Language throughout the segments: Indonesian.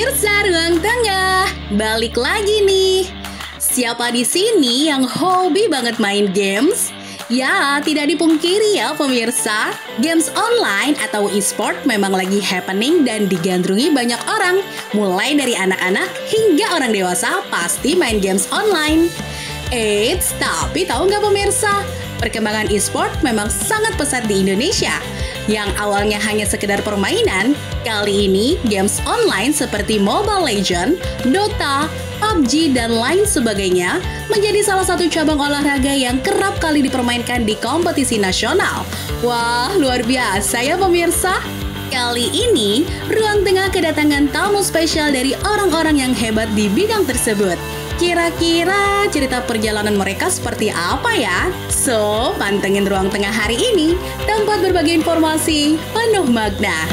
Pemirsa Ruang Tengah, balik lagi nih. Siapa di sini yang hobi banget main games? Ya, tidak dipungkiri ya pemirsa, games online atau e-sport memang lagi happening dan digandrungi banyak orang. Mulai dari anak-anak hingga orang dewasa pasti main games online. Eits, tapi tahu nggak pemirsa? Perkembangan e-sport memang sangat pesat di Indonesia. Yang awalnya hanya sekedar permainan, kali ini games online seperti Mobile Legends, Dota, PUBG, dan lain sebagainya menjadi salah satu cabang olahraga yang kerap kali dipermainkan di kompetisi nasional. Wah, luar biasa ya pemirsa! Kali ini, Ruang Tengah kedatangan tamu spesial dari orang-orang yang hebat di bidang tersebut. Kira-kira cerita perjalanan mereka seperti apa ya? So, pantengin Ruang Tengah hari ini, tempat berbagi informasi penuh makna.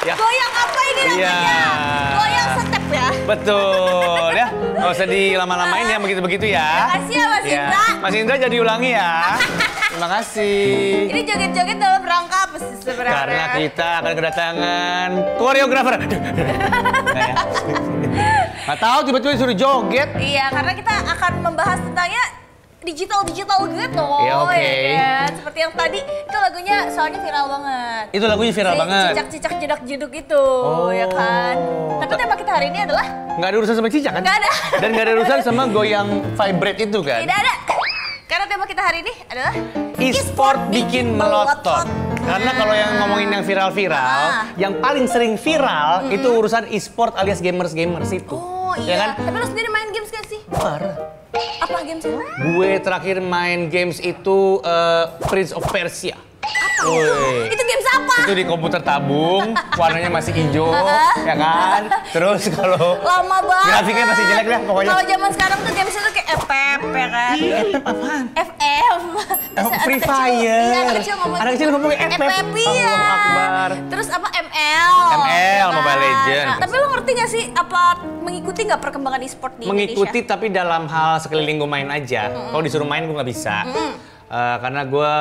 Goyang apa ini namanya? Goyang step ya? Betul ya, nggak usah dilama-lamain ya begitu-begitu ya. Makasih ya Mas Indra. Mas Indra jadi ulangi ya. Terima kasih. Ini joget-joget dalam rangka apa sih sebenarnya? Karena kita akan kedatangan koreografer. Nggak tahu tiba-tiba disuruh joget. Iya, karena kita akan membahas tentangnya digital gitu. Ya, oke. Ya, seperti yang tadi itu lagunya soalnya viral banget. Itu lagunya viral banget. Cicak-cicak jedak-jeduk itu, ya kan. Tapi tema kita hari ini adalah nggak ada urusan sama cicak kan? Nggak ada. Dan nggak ada urusan sama goyang vibrate itu kan? Tidak ada. Karena tema kita hari ini adalah e-sport bikin melotot. Karena kalau yang ngomongin yang viral-viral, yang paling sering viral itu urusan e-sport alias gamers itu. Oh Ya iya. kan? Tapi lo sendiri main games gak sih? Parah. Apa games itu? Gue terakhir main games itu Prince of Persia. Apa Woi. itu? Itu games apa? Itu di komputer tabung, warnanya masih hijau, ya kan? Terus kalau Lama banget. grafiknya masih jelek lah pokoknya. Kalau zaman sekarang tuh games itu kayak FF ya kan? FF apaan? FF. Free Fire. Iya, anak kecil ngomong FF. FF iya. Allahu Akbar. Terus apa ML? ML, Mobile Legends. Nah, tapi lo ngerti gak sih apa mengikuti nggak perkembangan e-sport di Mengikuti Indonesia? tapi dalam hal sekeliling gue main aja. Kalau disuruh main gue nggak bisa. Karena gue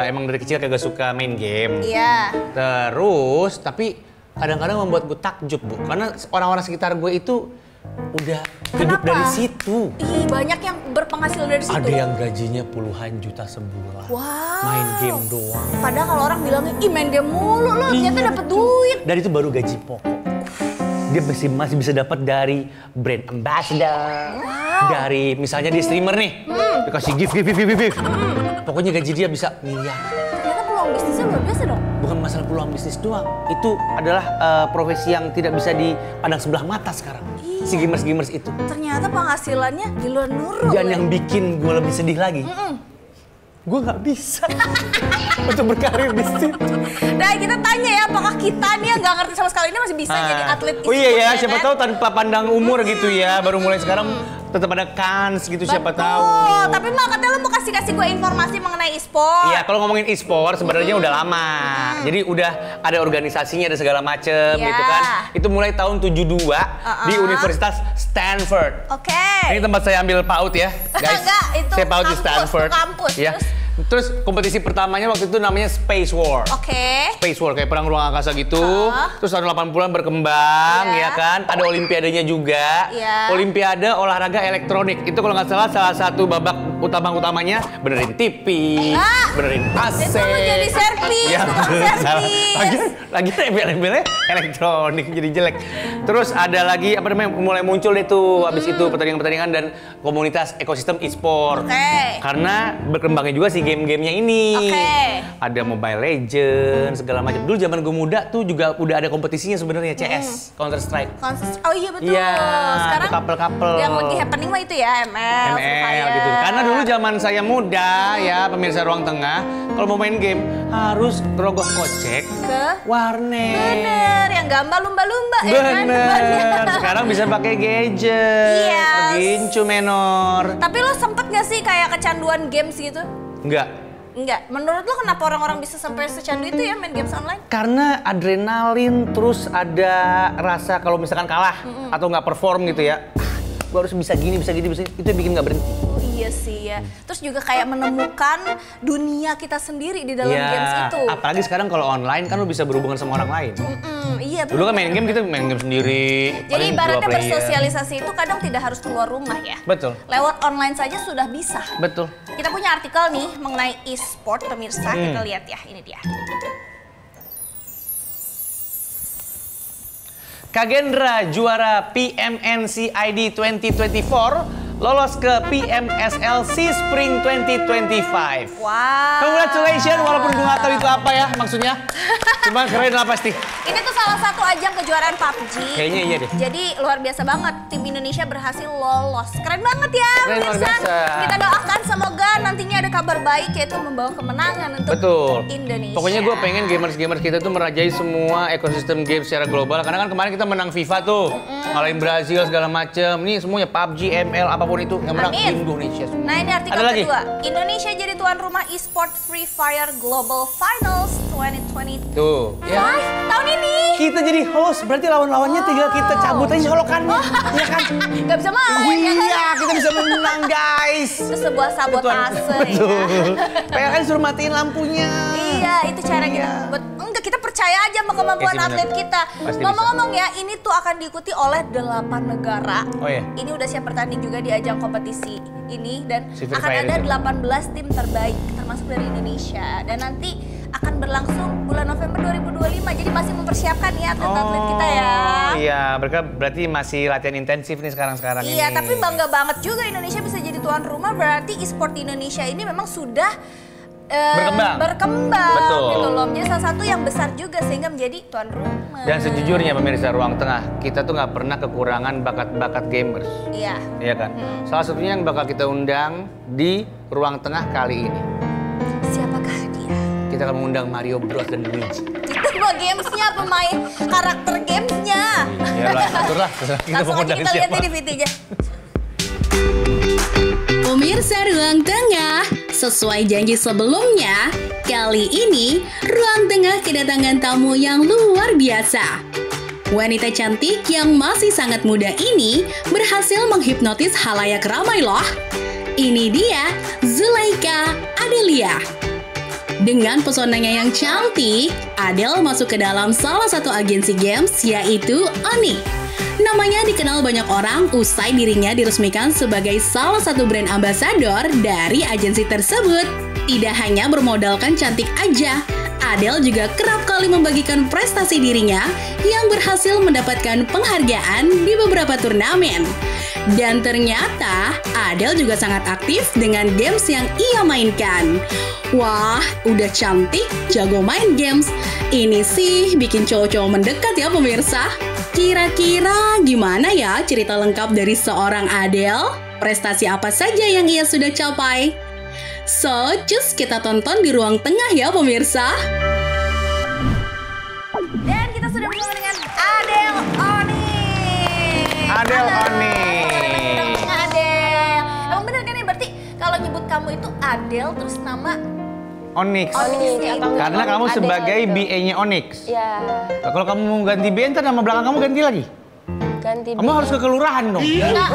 emang dari kecil kagak suka main game. Iya. Terus tapi kadang-kadang membuat gue takjub Bu. Karena orang-orang sekitar gue itu udah hidup Kenapa? dari situ. Ih, banyak yang berpenghasilan dari situ. Ada yang gajinya puluhan juta sebulan. Wow. Main game doang. Padahal kalau orang bilangnya, ih main game mulu lo, ternyata dapat duit. Dan itu baru gaji pokok. Dia masih bisa dapat dari brand ambassador. Dari misalnya di streamer nih. Dikasih gift. Pokoknya gaji dia bisa miliar. Ternyata peluang bisnisnya luar biasa dong. Bukan masalah peluang bisnis doang. Itu adalah profesi yang tidak bisa dipandang sebelah mata sekarang. Si gamers itu. Ternyata penghasilannya di luar nurul. Dan yang bikin gue lebih sedih lagi, gue nggak bisa untuk berkarir di situ. Nah kita tanya ya, apakah kita nih yang nggak ngerti sama sekali ini masih bisa jadi atlet Oh iya ya, e-sport, siapa kan? tahu tanpa pandang umur gitu ya, baru mulai sekarang tetap ada kans gitu, siapa tahu. Tapi Mak, katanya lo mau kasih gue informasi mengenai e-sport. Iya, kalau ngomongin e-sport sebenarnya udah lama. Jadi udah ada organisasinya, ada segala macem gitu kan. Itu mulai tahun 72 di Universitas Stanford. Oke. Ini tempat saya ambil PAUD ya, guys. Enggak, itu saya PAUD di kampus, Stanford. itu kampus. Ya. Terus kompetisi pertamanya waktu itu namanya Space War. Oke. Space War kayak perang ruang angkasa gitu. Terus tahun 80-an berkembang ya kan. Ada olimpiadanya juga. Olimpiade olahraga elektronik. Itu kalau nggak salah satu babak utamanya benerin TV, benerin AC. Itu lo jadi servis Grafis, Iya, tukang servis. lagi embel-embelnya elektronik jadi jelek. Terus ada lagi apa namanya mulai muncul deh tuh habis itu pertandingan-pertandingan dan komunitas ekosistem e-sport. Oke. Karena berkembangnya juga si game-gamenya ini. Oke. Ada Mobile Legends segala macam. Dulu zaman gue muda tuh juga udah ada kompetisinya sebenarnya CS, Counter Strike. Oh iya betul. Iya, Sekarang couple-couple. yang lagi happening mah itu ya ML, Free ML Fire. gitu. Karena dulu zaman saya muda ya pemirsa Ruang Tengah, kalau mau main game harus gerogoh kocek ke warnet. bener yang gambar lumba-lumba ya kan? Bener. Sekarang bisa pakai gadget. Yes. Begincu menor. Tapi lo sempet gak sih kayak kecanduan games gitu? Enggak. Enggak. Menurut lo kenapa orang-orang bisa sampai secandu itu ya main games online? Karena adrenalin terus ada rasa kalau misalkan kalah atau nggak perform gitu ya. Gue harus bisa gini, bisa gini, bisa gini. Itu yang bikin nggak berhenti. Oh iya sih ya. Terus juga kayak menemukan dunia kita sendiri di dalam games itu. Apalagi sekarang kalau online kan lo bisa berhubungan sama orang lain. Iya Dulu betul. kan main game kita main game sendiri. Jadi paling ibaratnya dua player. bersosialisasi itu kadang tidak harus keluar rumah ya. Betul. Lewat online saja sudah bisa. Betul. Kita punya artikel nih mengenai e-sport pemirsa. Kita lihat ya, ini dia. Kagendra juara PMNC ID 2024 lolos ke PMSLC Spring 2025. Wow. Congratulations, walaupun gue nggak tahu itu apa ya maksudnya. Cuma keren lah pasti. Ini tuh salah satu ajang kejuaraan PUBG. Kayaknya iya deh. Jadi luar biasa banget, tim Indonesia berhasil lolos. Keren banget ya, Keren, luar pemirsa. biasa. Kita doakan semoga nantinya ada kabar baik yaitu membawa kemenangan untuk Betul. Indonesia. Pokoknya gue pengen gamers-gamers kita tuh merajai semua ekosistem game secara global. Karena kan kemarin kita menang FIFA tuh. Ngalahin Brazil segala macem. Nih semuanya PUBG, ML, apapun itu yang menang Amin. Indonesia semua. Nah ini artikel Ada lagi? kedua. Indonesia jadi tuan rumah e-sport Free Fire Global Finals 2022. Tuh. Ya. Tahun ini. Kita jadi host, berarti lawan-lawannya tinggal kita cabut aja solokannya. Iya kan? Gak bisa main ya kan? Iya, kita bisa menang guys. Itu sebuah sabotase ya. Betul. PLN suruh matiin lampunya. Iya, itu cara kita Iya. buat enggak kita percaya aja sama kemampuan Oke sih, bener. atlet kita. Pasti Ngomong-ngomong ya, ini tuh akan diikuti oleh 8 negara. Oh iya. Ini udah siap bertanding juga di ajang kompetisi ini dan Si Free akan Fire ada itu. 18 tim terbaik termasuk dari Indonesia dan nanti akan berlangsung bulan November 2025. Jadi masih mempersiapkan ya atlet-atlet kita ya. Iya, mereka berarti masih latihan intensif nih sekarang-sekarang ini. Iya, tapi bangga banget juga Indonesia bisa jadi tuan rumah. Berarti e-sport di Indonesia ini memang sudah berkembang Betul. gitu loh. Jadi salah satu yang besar juga sehingga menjadi tuan rumah. Dan sejujurnya pemirsa Ruang Tengah, kita tuh nggak pernah kekurangan bakat-bakat gamers. Iya. Iya kan? Salah satunya yang bakal kita undang di Ruang Tengah kali ini. Siapakah dia? Kita akan mengundang Mario Bros dan Luigi. Itu mah gamesnya, pemain karakter gamesnya. Ya lah, aturlah. Terserah kita Langsung mau aja undang kita lihat siapa. di videonya. Pemirsa Ruang Tengah, sesuai janji sebelumnya, kali ini Ruang Tengah kedatangan tamu yang luar biasa. Wanita cantik yang masih sangat muda ini berhasil menghipnotis halayak ramai loh. Ini dia Zulaika Adelia. Dengan pesonanya yang cantik, Adele masuk ke dalam salah satu agensi games yaitu Onyx. Namanya dikenal banyak orang usai dirinya diresmikan sebagai salah satu brand ambassador dari agensi tersebut. Tidak hanya bermodalkan cantik aja, Adele juga kerap kali membagikan prestasi dirinya yang berhasil mendapatkan penghargaan di beberapa turnamen. Dan ternyata Adele juga sangat aktif dengan games yang ia mainkan. Wah, udah cantik, jago main games. Ini sih bikin cowok-cowok mendekat ya pemirsa. Kira-kira gimana ya cerita lengkap dari seorang Adele? Prestasi apa saja yang ia sudah capai? So, cus kita tonton di Ruang Tengah ya pemirsa. Dan kita sudah bersama dengan Adele Onyx. Adele Halo, Onyx. selamat datang, Adele. Emang bener kan ya berarti kalau nyebut kamu itu Adele terus nama Onyx. Onyxnya itu. Karena kamu Adele sebagai gitu. BA-nya Onyx. Ya, Nah, kalau kamu mau ganti BA, ntar nama belakang kamu ganti lagi. ganti Kamu harus ke kelurahan dong. Enggak,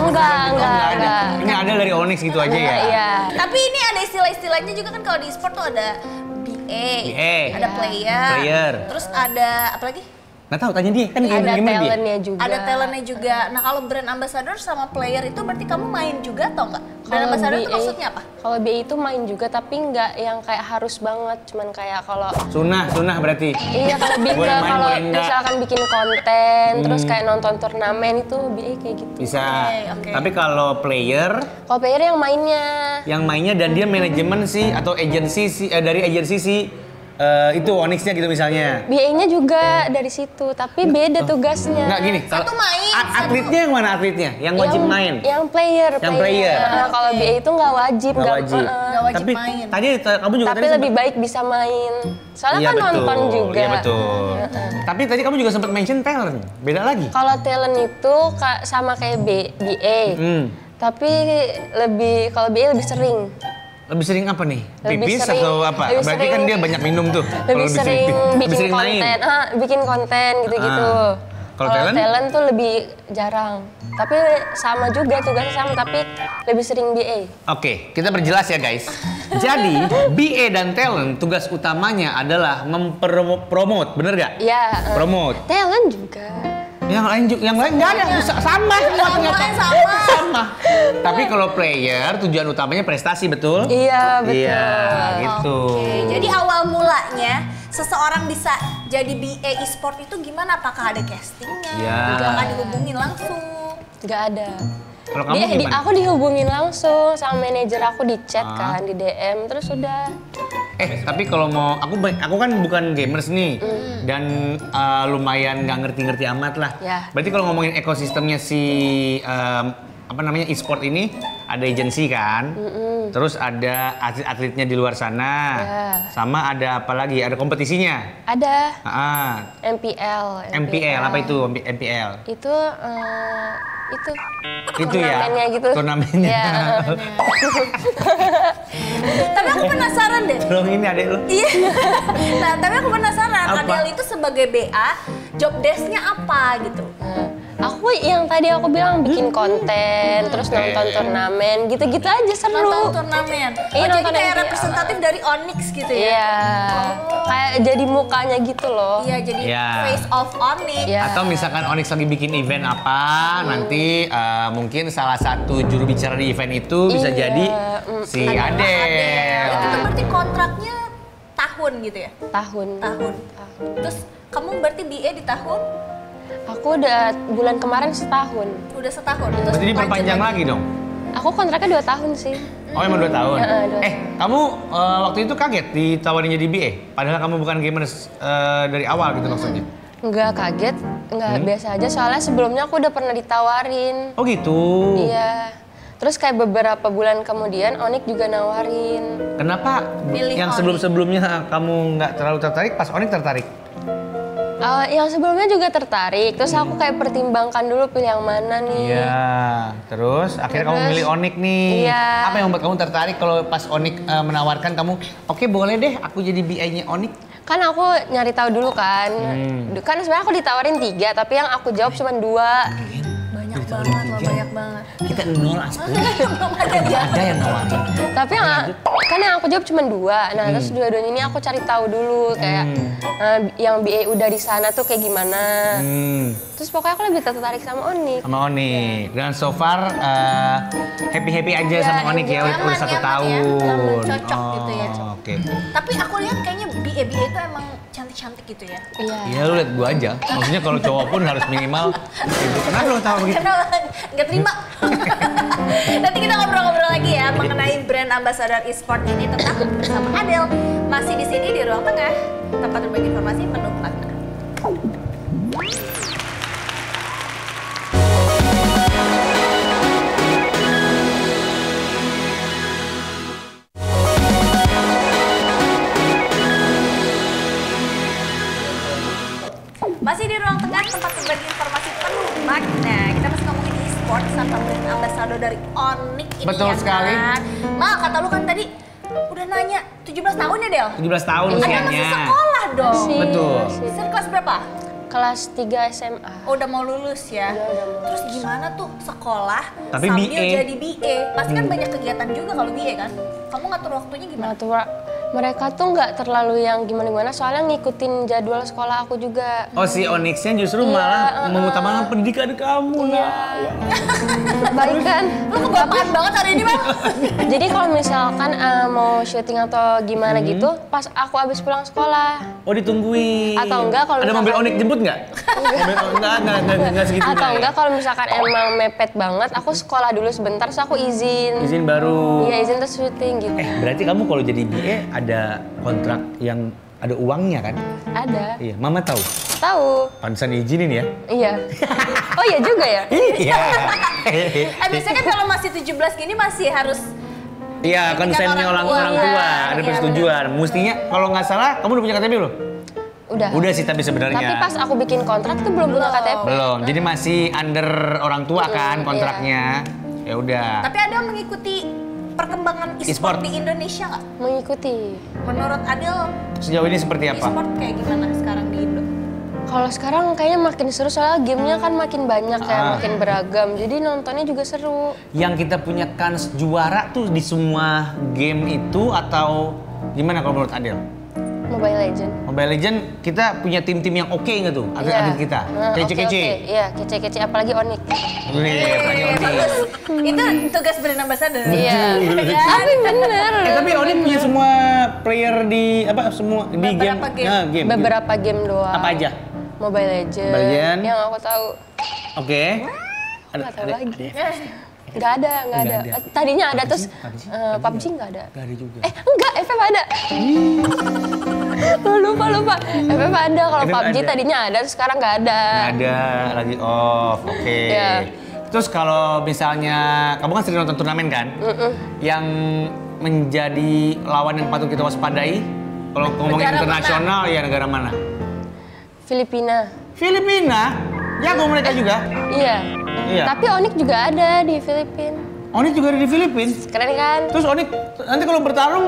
ada. Ini ada dari Onyx gitu aja ya. Iya. Tapi ini ada istilah-istilahnya juga kan kalau di e-sport tuh ada BA, BA. ada player, Player. terus ada apa lagi? Nggak tahu, tanya dia. Kan Ada gamer dia. talentnya juga. Ada talentnya juga. Nah kalau brand ambassador sama player itu berarti kamu main juga atau enggak? Brand Kalau ambassador itu BA maksudnya apa? Kalau BA itu main juga tapi nggak yang kayak harus banget, cuman kayak kalau Sunah berarti. iya kalau Boleh bisa main, kalau boleh enggak. misalkan bikin konten terus kayak nonton turnamen itu BA kayak gitu. Bisa. Oke. Tapi kalau player Kalau player yang mainnya dan dia manajemen sih atau agensi sih dari agensi sih itu Onyx-nya gitu misalnya. BA-nya juga dari situ, tapi beda tugasnya. Nggak gini, Satu main, atletnya yang mana atletnya? Yang wajib main? Yang player. Yang player. Nah, kalau BA itu nggak wajib. Nggak wajib. Nggak wajib Tapi main. tadi kamu juga Tapi tadi lebih baik bisa main. Soalnya Iya, kan nonton betul. juga. Iya betul. Tapi tadi kamu juga sempat mention talent. Beda lagi. Kalau talent itu sama kayak BA. Tapi kalau BA lebih sering. Lebih sering apa nih? Lebih Pipis sering- atau apa? lebih Berarti kan sering- dia banyak minum tuh. Kalau Lebih sering lebih bikin sering konten. main. Bikin konten gitu-gitu. Kalau talent? talent tuh lebih jarang. Tapi sama juga tugasnya sama, tapi lebih sering BA. Oke, kita perjelas ya guys. Jadi, BA dan talent tugas utamanya adalah mempromote, bener gak? Ya. Promote. Talent juga. Yang lain nggak ada, sama semua ternyata. Sama. Tapi kalau player tujuan utamanya prestasi, betul? Iya, betul. Iya, gitu. Oke, jadi awal mulanya seseorang bisa jadi BA e-sport itu gimana? Apakah ada castingnya? Iya. Apakah dihubungin langsung? Nggak ada. Kalau kamu gimana? Aku dihubungin langsung sama manajer aku di chat kan, di DM, terus udah. Tapi kalau mau, aku kan bukan gamers nih, dan lumayan nggak ngerti-ngerti amat lah. Ya. Berarti kalau ngomongin ekosistemnya si e-sport ini, ada agensi kan, terus ada atlet-atletnya di luar sana, Ya. sama ada apa lagi? Ada kompetisinya. Ada MPL, MPL. apa itu MPL? Itu Itu ya, turnamennya gitu. turnamennya. Ya, Tapi aku penasaran deh. Tolong ini adek lo. Iya. Nah, tapi aku penasaran, Apa? Adele itu sebagai BA, job desk-nya apa gitu? Aku yang tadi aku bilang bikin konten, terus nonton turnamen, gitu-gitu aja seru. Nonton turnamen. Iya, Jadi nonton kayak MPL. representatif dari Onyx gitu ya? Iya, kayak jadi mukanya gitu loh. Iya, jadi Iya. face of Onyx. Iya. Atau misalkan Onyx lagi bikin event apa, nanti mungkin salah satu juru bicara di event itu bisa Iya, jadi si Adele. Itu tuh berarti kontraknya tahun gitu ya? Tahun. Terus kamu berarti BA di tahun? Aku udah bulan kemarin setahun. Udah setahun. Terus Berarti lanjut diperpanjang lagi dong? Aku kontraknya 2 tahun sih. Oh emang 2 tahun? Ya, 2 tahun. Kamu waktu itu kaget ditawarin jadi BA? Padahal kamu bukan gamers dari awal gitu maksudnya? Nggak kaget, nggak biasa aja. Soalnya sebelumnya aku udah pernah ditawarin. Oh gitu? Iya. Terus kayak beberapa bulan kemudian Onyx juga nawarin. Kenapa Milih yang Onyx. sebelum-sebelumnya kamu nggak terlalu tertarik, pas Onyx tertarik? Yang sebelumnya juga tertarik, terus aku kayak pertimbangkan dulu pilih yang mana nih. Iya, terus akhirnya kamu Terus, milih Onyx nih. iya. Apa yang membuat kamu tertarik kalau pas Onyx menawarkan kamu, oke boleh deh aku jadi BA-nya Onyx? Kan aku nyari tahu dulu kan. Kan sebenarnya aku ditawarin 3, tapi yang aku jawab cuma 2. banyak banget loh, banyak banget. Kita nol Aspun. Ada yang nawarin. Tapi kan yang aku jawab cuma 2. Nah, terus dua-duanya ini aku cari tahu dulu kayak yang BA udah di sana tuh kayak gimana. Terus pokoknya aku lebih tertarik sama Onyx. Sama Onyx. Dan so far happy-happy aja Ya, sama Onyx ya, nyaman, udah 1 nyaman tahun. ya. Nyaman, cocok gitu ya. Oke. Tapi aku lihat kayaknya BA itu emang cantik-cantik gitu ya. Iya. Ya lu lihat gua aja. Maksudnya kalau cowok pun harus minimal. Kenapa lu tahu begitu? Karena nggak terima. Nanti kita ngobrol-ngobrol lagi ya mengenai brand ambassador e-sport ini tetap bersama Adele. Masih di sini di ruang tengah, tempat berbagi informasi penuh makna. Masih di ruang tengah, tempat berbagi informasi penuh makna. Kita masih ngomongin e-sport sama brand ambassador dari Onyx ini. Betul ya sekali. Kan? Ma, kata lu kan tadi udah nanya 17 tahun ya, Del? 17 tahun Ada masih usianya. sekolah dong. Masih, Betul. masih. Sen kelas berapa? Kelas 3 SMA. Oh, udah mau lulus ya. Terus gimana tuh sekolah Tapi sambil BA. jadi BA? Pasti kan banyak kegiatan juga kalau BA kan. Kamu ngatur waktunya gimana? Ngatur Mereka tuh nggak terlalu yang gimana-gimana, soalnya ngikutin jadwal sekolah aku juga. Oh, si Onyxnya justru Iya, malah mengutamakan pendidikan kamu. Iya. Baik kan? Lu kebapaan banget hari ini, Bang. Jadi kalau misalkan mau syuting atau gimana gitu, pas aku habis pulang sekolah. Oh, ditungguin. Atau enggak kalau ada mobil misalkan- Onyx jemput nggak? Enggak segitu. Atau enggak kalau misalkan emang mepet banget, aku sekolah dulu sebentar, terus aku izin. Izin baru. Iya, izin terus syuting gitu. Berarti kamu kalau jadi BA ada kontrak yang ada uangnya kan? Ada. Iya, Mama tahu. Tahu. Pantesan izinin ya. Iya. Oh iya juga ya? Iya. Biasanya kan kalau masih 17 gini masih harus Iya, konsennya orang orang tua. tua, Iya, ada iya, persetujuan. Mestinya kalau nggak salah, kamu udah punya KTP belum? Udah. Udah sih tapi sebenarnya. Tapi pas aku bikin kontrak tuh belum punya KTP. Belum. Jadi masih under orang tua kan Iya. kontraknya. Ya udah. Tapi ada mengikuti perkembangan E-sport. e-sport di Indonesia nggak? Mengikuti. Menurut Adil, Sejauh ini seperti apa? e-sport kayak gimana sekarang di Indo? Kalau sekarang kayaknya makin seru soalnya gamenya kan makin banyak kayak makin beragam. Jadi nontonnya juga seru. Yang kita punya kans juara tuh di semua game itu atau gimana kalau menurut Adel? Mobile Legend. Mobile Legend kita punya tim-tim yang oke nggak tuh? Atlet-atlet kita? Nah, Kece-kece? oke. Iya, kece-kece apalagi Onyx. Wih, apalagi Onyx. Itu tugas brand ambassador. Iya. Kan? Tapi bener. Tapi Onyx punya semua player di apa semua di Beberapa game. Nah, game. Beberapa game doang. Apa aja? Mobile Legend. Mobile Legend. Yang aku tahu. Oke. Nggak tahu lagi. Eh, Nggak ada. Nggak ada. Tadinya ada, terus PUBG? PUBG nggak ada. Gak ada juga. Enggak, FF ada. lupa. FF ada, kalau FF PUBG ada. tadinya ada, terus sekarang nggak ada. Nggak ada, lagi off. Oke. Iya. Terus kalau misalnya kamu kan sering nonton turnamen kan? Yang menjadi lawan yang patut kita waspadai kalau ngomongin Negara internasional ya negara mana? Filipina. Filipina. Jago mereka juga. Iya. Iya. Tapi Onyx juga ada di Filipina. Onyx juga ada di Filipina. Keren kan? Terus Onyx nanti kalau bertarung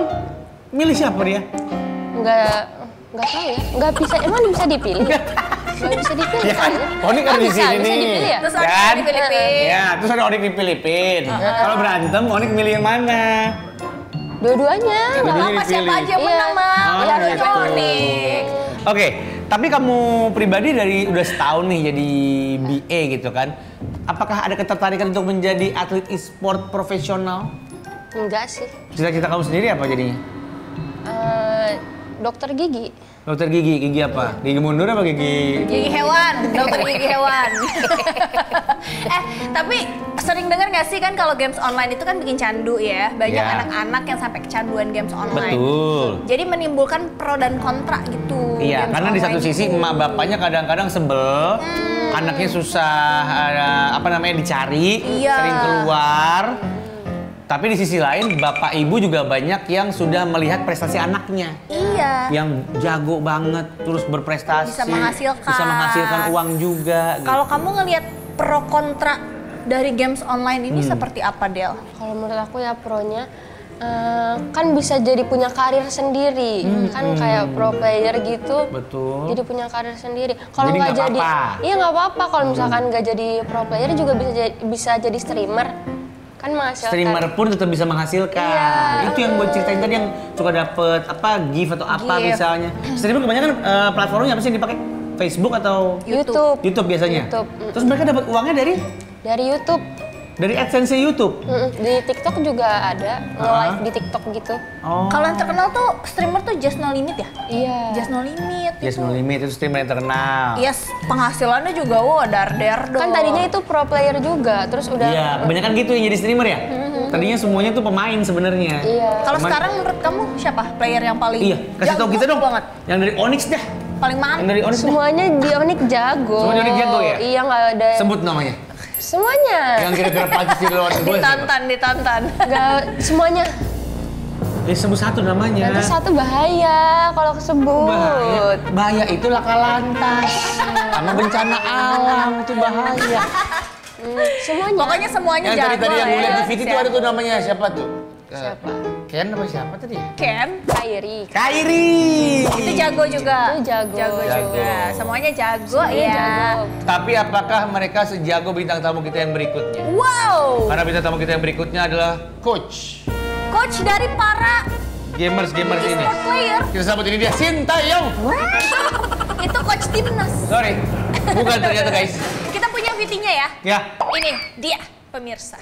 milih siapa dia? Nggak tahu ya. Nggak bisa, emang bisa dipilih? Nggak bisa dipilih Ya kan, kayaknya. Onyx kan Oh, di bisa, sini bisa nih. dipilih ya? Terus ada Kan? di Filipina. Ya, terus ada Onyx di Filipina. Kalau berantem Onyx milih yang mana? Dua-duanya. Nggak Dua-duanya apa-apa, siapa dipilih. aja yang menang, Iya. Mak. Oh, Ya, gitu. Onyx. Oke, tapi kamu pribadi dari udah setahun nih jadi BA gitu kan. Apakah ada ketertarikan untuk menjadi atlet e-sport profesional? Enggak sih. Cita-cita kamu sendiri apa jadinya? Dokter gigi. Dokter gigi apa? Gigi mundur apa gigi? Gigi hewan, dokter gigi hewan. Tapi sering dengar nggak sih kan kalau games online itu kan bikin candu ya. Banyak Ya. anak-anak yang sampai kecanduan games online. Betul. Jadi menimbulkan pro dan kontra gitu. Iya, games karena di satu online sisi itu. emak bapaknya kadang-kadang sebel, anaknya susah dicari, Iya. sering keluar. Tapi di sisi lain bapak ibu juga banyak yang sudah melihat prestasi anaknya. Iya. Yang jago banget, terus berprestasi, Bisa menghasilkan. bisa menghasilkan uang juga. Gitu. Kalau kamu ngelihat pro kontra dari games online ini seperti apa, Del? Kalau menurut aku ya pronya kan bisa jadi punya karir sendiri, kan kayak pro player gitu. Betul. Jadi punya karir sendiri. Kalau Jadi nggak nggak jadi, apa-apa. iya nggak apa-apa. Kalau misalkan nggak jadi pro player juga bisa jadi streamer, kan menghasilkan. Streamer pun tetap bisa menghasilkan. Iya. Itu yang gue ceritain tadi yang suka dapet gift atau apa Gift. misalnya. Streamer kebanyakan platformnya apa sih yang dipakai? Facebook atau YouTube. YouTube biasanya. YouTube. Terus mereka dapat uangnya Dari YouTube. dari AdSense YouTube. Di TikTok juga ada nge-live di TikTok gitu. Oh. Kalau yang terkenal tuh streamer tuh Just No Limit ya? Iya. Just No Limit Yes itu. No Limit itu streamer yang terkenal. Yes, penghasilannya juga dar dong. Kan tadinya itu pro player juga, terus udah. Iya, kebanyakan gitu yang jadi streamer ya. Tadinya semuanya tuh pemain sebenarnya. Iya. Kalau Cuman- sekarang menurut kamu siapa player yang paling Iya, kasih tahu jago kita dong. banget? Yang dari Onyx dah. Paling Yang mantap. dari Onyx dah. Semuanya di Onyx jago. Semuanya Onyx jago ya? Iya nggak ada. Sebut namanya. Semuanya. Yang kira-kira pantas di luar gue. Ditantan. Nggak semuanya. Ya sebut satu namanya. Nanti satu bahaya kalau kesebut. Bahaya itu laka lantas. Sama bencana alam itu bahaya. Semuanya. Pokoknya semuanya Yang jago tadi yang gue lah lihat ya. di video itu ada tuh namanya siapa tuh? Siapa? Ken apa siapa tadi? Ken, Kairi. Kairi. itu jago juga. Itu jago. Jago juga. Semuanya jago Semuanya ya. jago. Tapi apakah mereka sejago bintang tamu kita yang berikutnya? Wow. Karena bintang tamu kita yang berikutnya adalah coach. Coach dari para gamers ini. E-sport player. Kita sambut ini dia, Sintayong. Itu coach timnas. Sorry, bukan ternyata guys. Kita punya VT-nya ya. Ya. Ini dia pemirsa.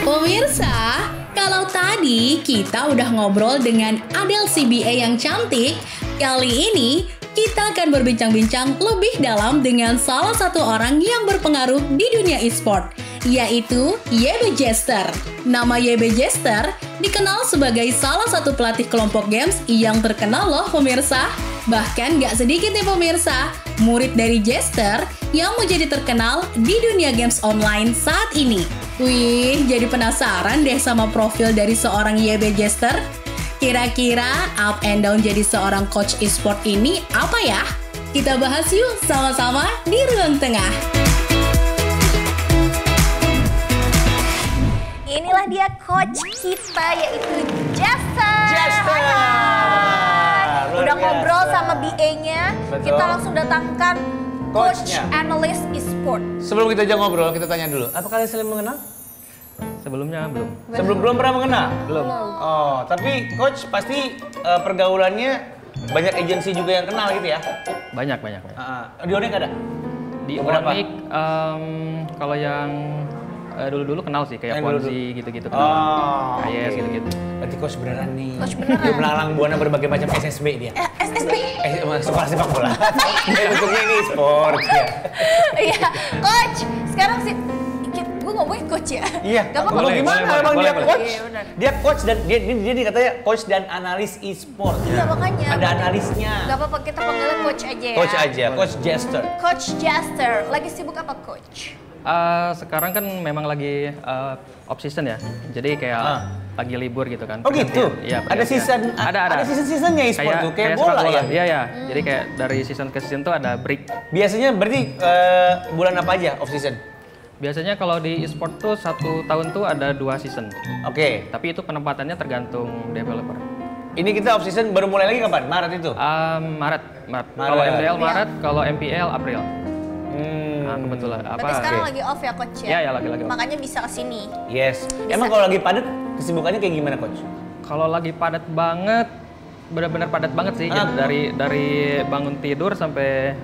Pemirsa, kalau tadi kita udah ngobrol dengan Adele CBA yang cantik, kali ini kita akan berbincang-bincang lebih dalam dengan salah satu orang yang berpengaruh di dunia e-sport, yaitu YB Jester. Nama YB Jester dikenal sebagai salah satu pelatih kelompok games yang terkenal loh pemirsa. Bahkan gak sedikit nih pemirsa, murid dari Jester yang menjadi terkenal di dunia games online saat ini. Wih, jadi penasaran deh sama profil dari seorang YB Jester. Kira-kira up and down jadi seorang coach e-sport ini apa ya? Kita bahas yuk sama-sama di Ruang Tengah. Inilah dia coach kita yaitu Jester. Jester. Hai. Udah ngobrol sama BA-nya, Betul. kita langsung datangkan coach Coachnya. analyst e-sport. Sebelum kita aja ngobrol, kita tanya dulu. Apa kalian saling mengenal? Sebelumnya belum. Belum pernah mengenal? Belum. Oh, tapi coach pasti pergaulannya banyak agensi juga yang kenal gitu ya? Banyak. Di Onyx ada? Di Beberapa? Onyx, kalau yang dulu-dulu kenal sih, kayak Yang dulu-dulu. Ponzi gitu-gitu. Oh, Yes, oke. gitu-gitu. Berarti coach beneran nih. Coach beneran. Dia melalang buana berbagai macam SSB dia. SSB. Sekolah sepak bola. Bentuknya ini sport ya. Iya, coach. Sekarang sih gue ngomongin coach ya. Iya. Gak apa-apa. Lu gimana boleh, emang boleh, dia boleh. coach? Iya, benar. Dia coach dan dia katanya coach dan analis e-sport. Iya, makanya. Ada analisnya. Gak apa-apa, kita panggilnya coach aja ya. Coach aja, coach Jester. Coach Jester, lagi sibuk apa coach? Sekarang kan memang lagi off season ya, jadi kayak lagi libur gitu kan. Oh gitu? Iya. Ada season, Ada. ada season-seasonnya e-sport tuh, kayak sepak bola ya? Iya. Jadi kayak dari season ke season tuh ada break. Biasanya berarti bulan apa aja off season? Biasanya kalau di e-sport tuh 1 tahun tuh ada 2 season. Oke. Tapi itu penempatannya tergantung developer. Ini kita off season baru mulai lagi kapan? Maret itu? Maret. Maret. Kalau MPL Maret, kalau MPL April. Hmm. Nah, kebetulan apa? Berarti sekarang oke. lagi off ya coach ya? Iya, lagi off. Makanya bisa kesini. Yes. Emang kalau lagi padat kesibukannya kayak gimana coach? Kalau lagi padat banget, benar-benar padat banget sih. Ah. Jadi dari bangun tidur sampai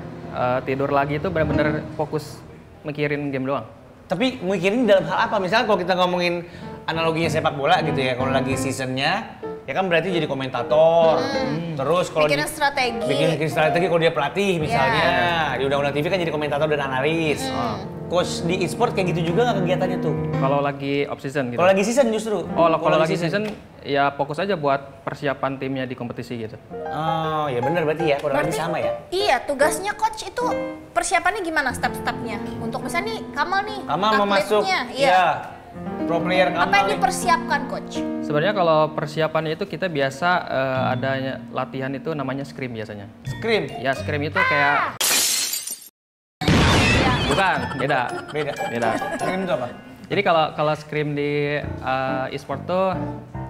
tidur lagi itu benar-benar fokus mikirin game doang. Tapi mikirin dalam hal apa? Misalnya kalau kita ngomongin analoginya sepak bola gitu ya, kalau lagi seasonnya, ya kan berarti jadi komentator. Terus kalau Bikin strategi. bikin strategi kalau dia pelatih misalnya, di undang-undang TV kan jadi komentator dan analis. Coach di e-sport kayak gitu juga nggak kegiatannya tuh? Kalau lagi off season gitu. Kalau lagi season justru? Oh, kalau lagi season ya fokus aja buat persiapan timnya di kompetisi gitu. Oh, ya benar berarti ya, kurang lebih sama ya. Iya, tugasnya coach itu persiapannya gimana step-stepnya? Untuk misalnya nih, Kamal nih, Kamal mau masuk, atletnya. ya. Pro player Kamal Apa yang nih. dipersiapkan coach? Sebenarnya kalau persiapannya itu kita biasa adanya latihan itu namanya scrim biasanya. Scrim. Ya scrim itu kayak bukan, beda. Beda. Scrim itu apa? Jadi kalau scrim di e-sport tuh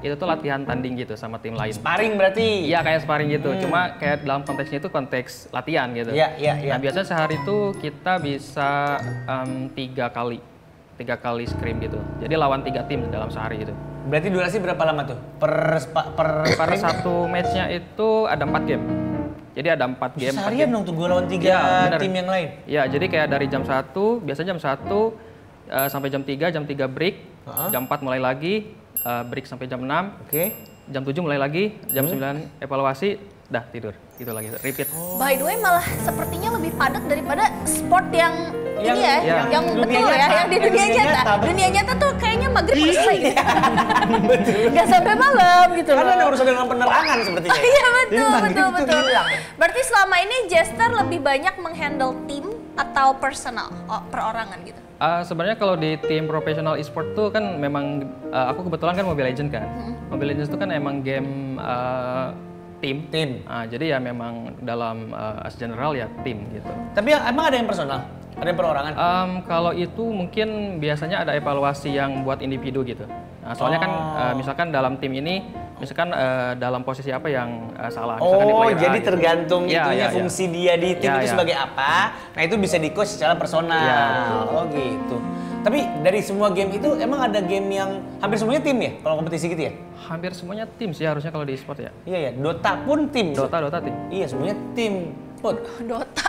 itu tuh latihan tanding gitu sama tim lain. Sparring berarti. Iya kayak sparring gitu, cuma kayak dalam konteksnya itu konteks latihan gitu. Iya. Nah biasanya sehari itu kita bisa 3 kali scrim gitu. Jadi lawan 3 tim dalam sehari gitu. Berarti durasi berapa lama tuh? Per Per scrim? satu matchnya itu ada 4 game. Jadi ada 4 game. Seharian dong tuh gue lawan 3 Iya, bener. tim yang lain. Iya, jadi kayak dari jam 1, biasanya jam 1 sampai jam 3 break, jam 4 mulai lagi, break sampai jam 6, Oke. jam 7 mulai lagi, jam 9 evaluasi, dah tidur. Gitu lagi, repeat. By the way, malah sepertinya lebih padat daripada sport yang Yang- ini ya, ya. yang Dunia betul ya, nyata. yang di Yang dunia dunia nyata. nyata, betul. Dunia nyata tuh kayaknya maghrib selesai gitu. Gak sampai malam gitu Karena ada loh. urusan dengan penerangan sepertinya. Iya betul, Jadi maghrib betul, itu betul. hilang. Berarti selama ini Jester lebih banyak menghandle tim atau personal, perorangan gitu? Sebenarnya kalau di tim profesional e-sport tuh kan memang aku kebetulan kan Mobile Legends kan. Mobile Legends itu kan emang game tim. Tim. Jadi ya memang dalam as general ya tim gitu. Tapi emang ada yang personal? Ada yang perorangan? Kalau itu mungkin biasanya ada evaluasi yang buat individu gitu. Nah, soalnya kan misalkan dalam tim ini, misalkan dalam posisi apa yang salah. Misalkan di Oh, player A jadi gitu. tergantung Iya, itunya iya, iya. fungsi dia di tim Iya, itu iya. sebagai apa. Nah, itu bisa di-coach secara personal. Iya, betul. Oh, gitu. Tapi dari semua game itu emang ada game yang hampir semuanya tim ya kalau kompetisi gitu ya? Hampir semuanya tim sih harusnya kalau di e-sport ya. Iya ya, Dota pun tim. Dota tim. Iya, semuanya tim. Put. Dota.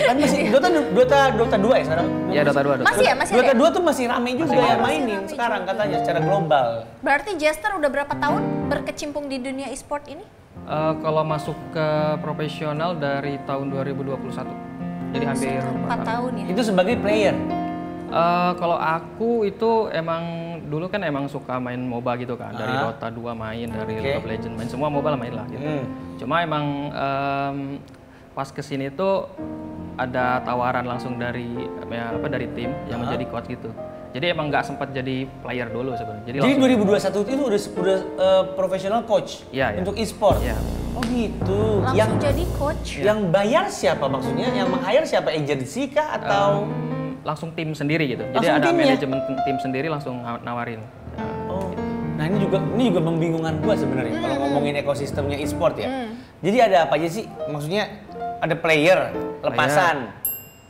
Kan masih Dota 2 ya sekarang? Iya, Dota 2. Masih ya, masih Dota ada. 2 tuh masih rame juga yang mainin rame sekarang juga. katanya secara global. Berarti Jester udah berapa tahun berkecimpung di dunia e-sport ini? Kalau masuk ke profesional dari tahun 2021. Jadi hampir 4 tahun ya. Itu sebagai player. Kalau aku itu emang dulu kan emang suka main MOBA gitu kan. Dari Dota 2 main, dari League of Legends main, semua MOBA lah main lah gitu. Cuma emang pas kesini tuh ada tawaran langsung dari dari tim yang menjadi coach gitu. Jadi emang nggak sempat jadi player dulu sebenarnya. Jadi 2021 itu udah profesional coach Iya, iya. untuk e-sport. Iya. Oh gitu. Langsung jadi coach. Yang bayar siapa maksudnya? Yang meng-hire siapa? Agency kah atau langsung tim sendiri gitu. Jadi Langsung ada tim ya? manajemen tim sendiri langsung nawarin. Oh. Nah, ini juga membingungkan gua sebenarnya kalau ngomongin ekosistemnya e-sport ya. Jadi ada apa aja sih? Maksudnya ada player, lepasan.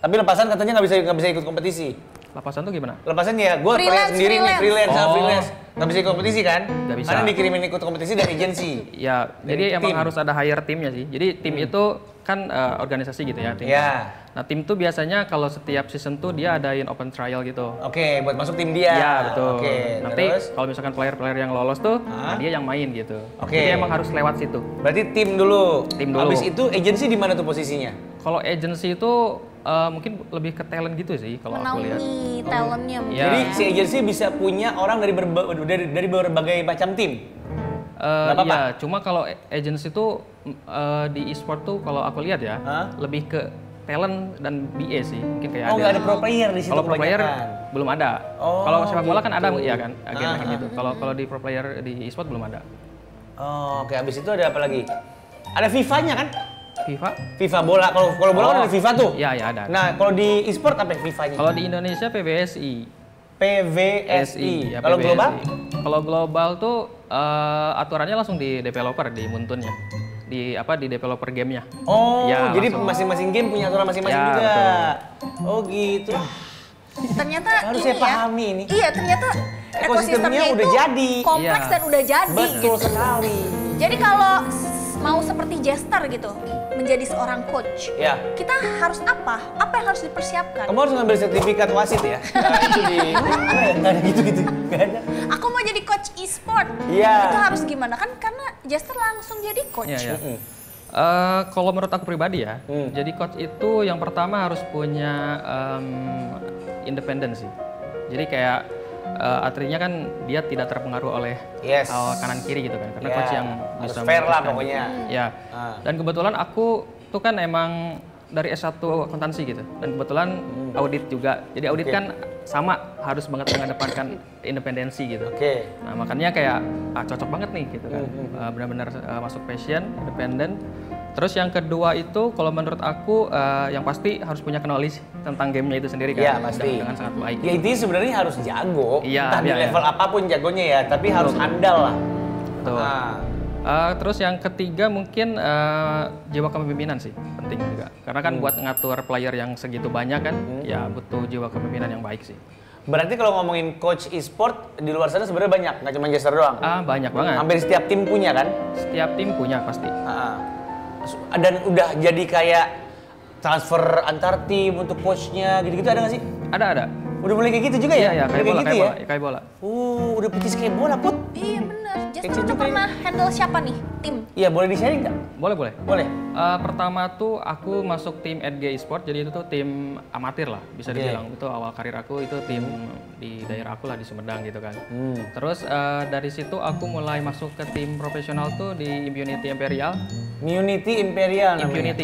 Tapi lepasan katanya nggak bisa ikut kompetisi. Lepasan tuh gimana? Lepasan ya, gue player sendiri nih, freelance. Nggak bisa ikut kompetisi kan? Nggak bisa. Karena dikirimin ikut kompetisi dari agensi. Ya, jadi emang harus ada hire timnya sih. Jadi tim itu kan organisasi gitu ya. Tim. Ya. Nah tim tuh biasanya kalau setiap season tuh dia adain open trial gitu. Oke, buat masuk tim dia. Iya betul. Oke, Nanti terus? kalau misalkan player-player yang lolos tuh, nah dia yang main gitu. Oke. Jadi emang harus lewat situ. Berarti tim dulu. Tim dulu. Habis itu agensi di mana tuh posisinya? Kalau agency itu mungkin lebih ke talent gitu sih kalau aku lihat. Menaungi talentnya mungkin. Ya. Jadi si agensi bisa punya orang dari berbagai macam tim. Nggak apa-apa? Iya, cuma kalau agency itu di e-sport tuh kalau aku lihat ya, lebih ke talent dan BA sih. Mungkin kayak Oh, nggak ada pro player di situ Kalau pro player kebanyakan. belum ada. Oh, Kalau sepak bola kan gitu. ada ya kan, agen-agen gitu. Kalau di pro player di e-sport belum ada. Oh, oke, habis itu ada apa lagi? Ada FIFA-nya kan? FIFA? FIFA bola. Kalau bola kan ada FIFA tuh. Iya, ya ada. Nah, kalau di e-sport apa FIFA-nya? Kalau di Indonesia PBSI. PVSI. Ya, Kalau PBSI. global? Kalau global tuh aturannya langsung di developer, di Muntunnya. Di developer gamenya. Oh, Ya, jadi langsung. masing-masing game punya aturan masing-masing Ya, juga. betul. Oh, gitu. Ternyata Harus ini saya ya. pahami ini. Iya, ternyata Ekosistemnya ekosistemnya udah itu jadi. kompleks Iya. dan udah jadi. Betul gitu. sekali. Jadi kalau mau seperti Jester gitu, menjadi seorang coach, Ya. kita harus apa? Apa yang harus dipersiapkan? Kamu harus ngambil sertifikat wasit ya. Itu di nggak ada gitu-gitu. Nggak ada. Aku mau jadi coach e-sport. Iya. Itu harus gimana? Kan karena Jester langsung jadi coach. Iya, ya. Kalau menurut aku pribadi ya, jadi coach itu yang pertama harus punya independensi. Jadi kayak artinya kan dia tidak terpengaruh oleh Yes. kanan kiri gitu kan, karena Ya, coach yang harus bisa fair lah memutuskan. pokoknya. Ya. Dan kebetulan aku tuh kan emang dari S1 akuntansi gitu, dan kebetulan audit juga. Jadi audit kan sama harus banget mengedepankan independensi gitu. Oke. Nah makanya kayak cocok banget nih gitu kan, benar-benar masuk passion, independen. Terus yang kedua itu kalau menurut aku yang pasti harus punya knowledge tentang gamenya itu sendiri kan, Iya, pasti. dengan sangat baik. Ya intinya sebenarnya harus jago. Iya, Entah di iya, level apapun jagonya ya, tapi harus handal lah. Betul. Ah. Terus yang ketiga mungkin jiwa kepemimpinan sih penting juga, karena kan buat ngatur player yang segitu banyak kan, ya butuh jiwa kepemimpinan yang baik sih. Berarti kalau ngomongin coach e-sport di luar sana sebenarnya banyak, nggak cuma Jester doang. Banyak banget. Hampir setiap tim punya kan? Setiap tim punya pasti. Dan udah jadi kayak transfer antar tim untuk coachnya gitu-gitu ada nggak sih? Ada. Udah mulai kayak gitu juga ya? Iya, kayak Udah bola, gitu kayak ya? bola, kayak bola. Udah petis kayak bola, Put. Iya benar. Jester Kecil udah juga pernah handle siapa nih tim? Iya, boleh di-sharing nggak? Boleh. Boleh. Pertama tuh aku masuk tim EDG Esport, jadi itu tuh tim amatir lah bisa Oke. dibilang. Itu awal karir aku itu tim di daerah aku lah di Sumedang gitu kan. Terus dari situ aku mulai masuk ke tim profesional tuh di Impunity Imperial. Impunity Imperial namanya?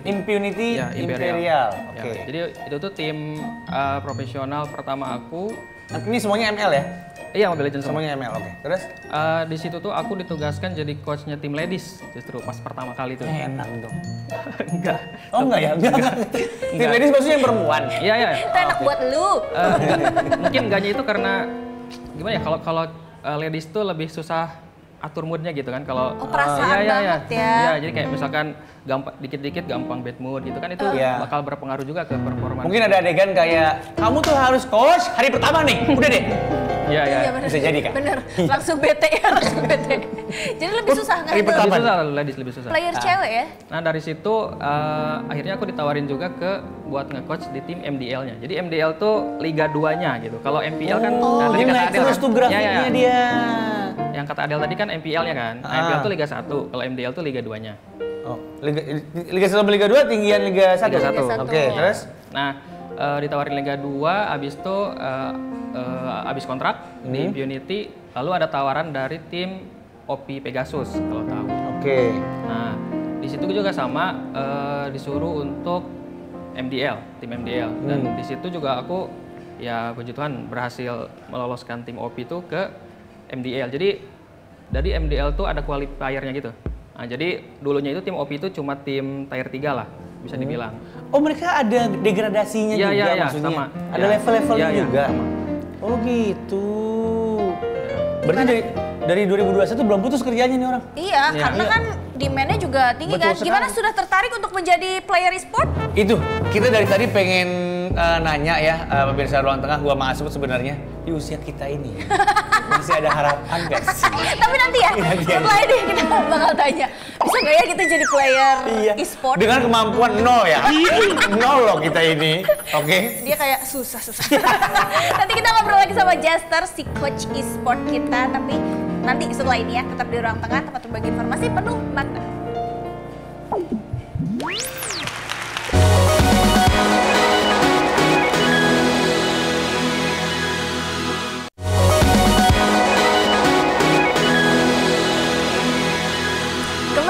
Impunity Ya, Imperial. Ya, Oke. jadi itu tuh tim profesional pertama aku. Ini semuanya ML ya? Iya, Mobile Legends semua. Semuanya ML, oke. Terus? Di situ tuh aku ditugaskan jadi coachnya tim ladies justru pas pertama kali tuh. Enak dong. Enggak. Oh enggak ya? Enggak. Tim ladies maksudnya yang perempuan? Iya. Itu enak buat lu. Mungkin enggaknya itu karena gimana ya, kalau ladies tuh lebih susah atur moodnya gitu kan. Kalau perasaan banget ya. Iya, jadi kayak misalkan gampang dikit-dikit gampang bad mood gitu kan, itu bakal berpengaruh juga ke performa. Mungkin ada adegan kayak kamu tuh harus coach hari pertama nih, udah deh. Iya. Bisa jadi kan? Bener, langsung bete ya, langsung bete. Jadi lebih susah kan? Lebih susah. Player cewek ya? Nah dari situ akhirnya aku ditawarin juga buat nge-coach di tim MDL-nya. Jadi MDL tuh Liga 2-nya gitu. Kalau MPL kan dia naik terus tuh grafiknya dia. Yang kata Adel tadi kan MPL-nya kan. MPL tuh Liga 1, kalau MDL tuh Liga 2-nya. Oh, Liga 1 sama Liga 2 tinggian Liga 1. Liga 1. Oke, terus? Nah, ditawarin Liga 2, abis itu abis kontrak di Impunity, lalu ada tawaran dari tim OP Pegasus kalau tahu. Oke. Nah, di situ juga sama disuruh untuk MDL, tim MDL. Dan di situ juga aku ya puji Tuhan berhasil meloloskan tim OP itu ke MDL. Jadi dari MDL tuh ada qualifier-nya gitu. Nah, jadi dulunya itu tim OP itu cuma tim tier 3 lah, bisa dibilang. Oh, mereka ada degradasinya juga maksudnya? Sama. Ada level-levelnya juga? Sama. Oh gitu. Berarti dari 2021 belum putus kerjanya nih orang? Iya, karena kan demand-nya juga tinggi. Betul kan. Gimana, sekali. sudah tertarik untuk menjadi player e-sport? Itu, kita dari tadi pengen nanya ya, pemirsa Ruang Tengah, gua sama Asud sebenarnya, di usia kita ini masih ada harapan gak sih? Tapi nanti ya, setelah ini kita bakal tanya, bisa nggak ya kita jadi player e-sport? Dengan kemampuan 0 ya? 0 loh kita ini, oke? Dia kayak susah. Nanti kita ngobrol lagi sama Jester, si coach e-sport kita. Tapi nanti setelah ini ya, tetap di Ruang Tengah, tempat berbagi informasi penuh makna.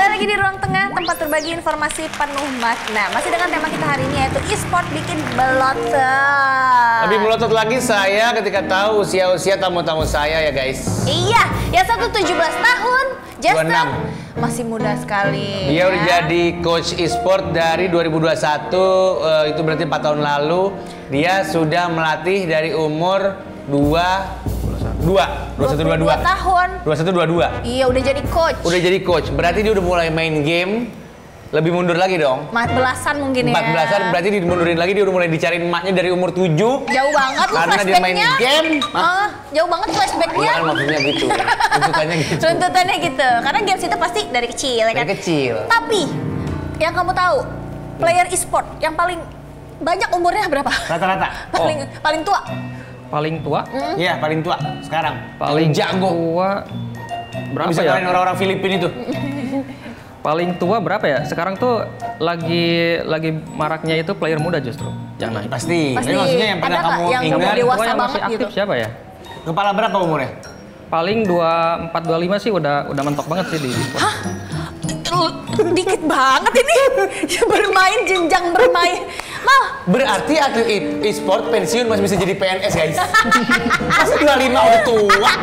Lagi di Ruang Tengah, tempat berbagi informasi penuh makna. Masih dengan tema kita hari ini, yaitu e-sport bikin belotot. Lebih melotot lagi saya ketika tahu usia-usia tamu-tamu saya ya guys. Iya, yang satu 17 tahun, Jester 26. masih muda sekali. Dia udah jadi coach e-sport dari 2021, itu berarti 4 tahun lalu. Dia sudah melatih dari umur 21, 22 tahun. 21, 22. Iya, udah jadi coach. Udah jadi coach, berarti dia udah mulai main game. Lebih mundur lagi dong. 14-an mungkin ya. 14-an berarti dimundurin lagi, dia udah mulai dicariin emaknya dari umur 7. Jauh banget lu karena dia main game. Jauh banget flashbacknya. Iya kan maksudnya gitu. Tuntutannya gitu. Tuntutannya gitu. Karena games itu pasti dari kecil ya kan. Dari kecil. Tapi yang kamu tahu, player e-sport yang paling banyak umurnya berapa? Rata-rata. Paling tua. Paling tua? Iya, paling tua sekarang. Paling jago. Tua berapa bisa ya? Bisa orang-orang Filipina itu. Paling tua berapa ya? Sekarang tuh lagi maraknya itu player muda justru. Yang naik. Pasti. Jadi maksudnya yang pernah kamu yang ingat dewasa yang banget masih aktif gitu. siapa ya? Kepala berapa umurnya? Paling 24 25 sih udah mentok banget sih di e-sport. Hah? Dikit banget ini. Bermain, jenjang bermain. Berarti atlet e-sport pensiun masih bisa jadi PNS guys. Masa 25 udah tua?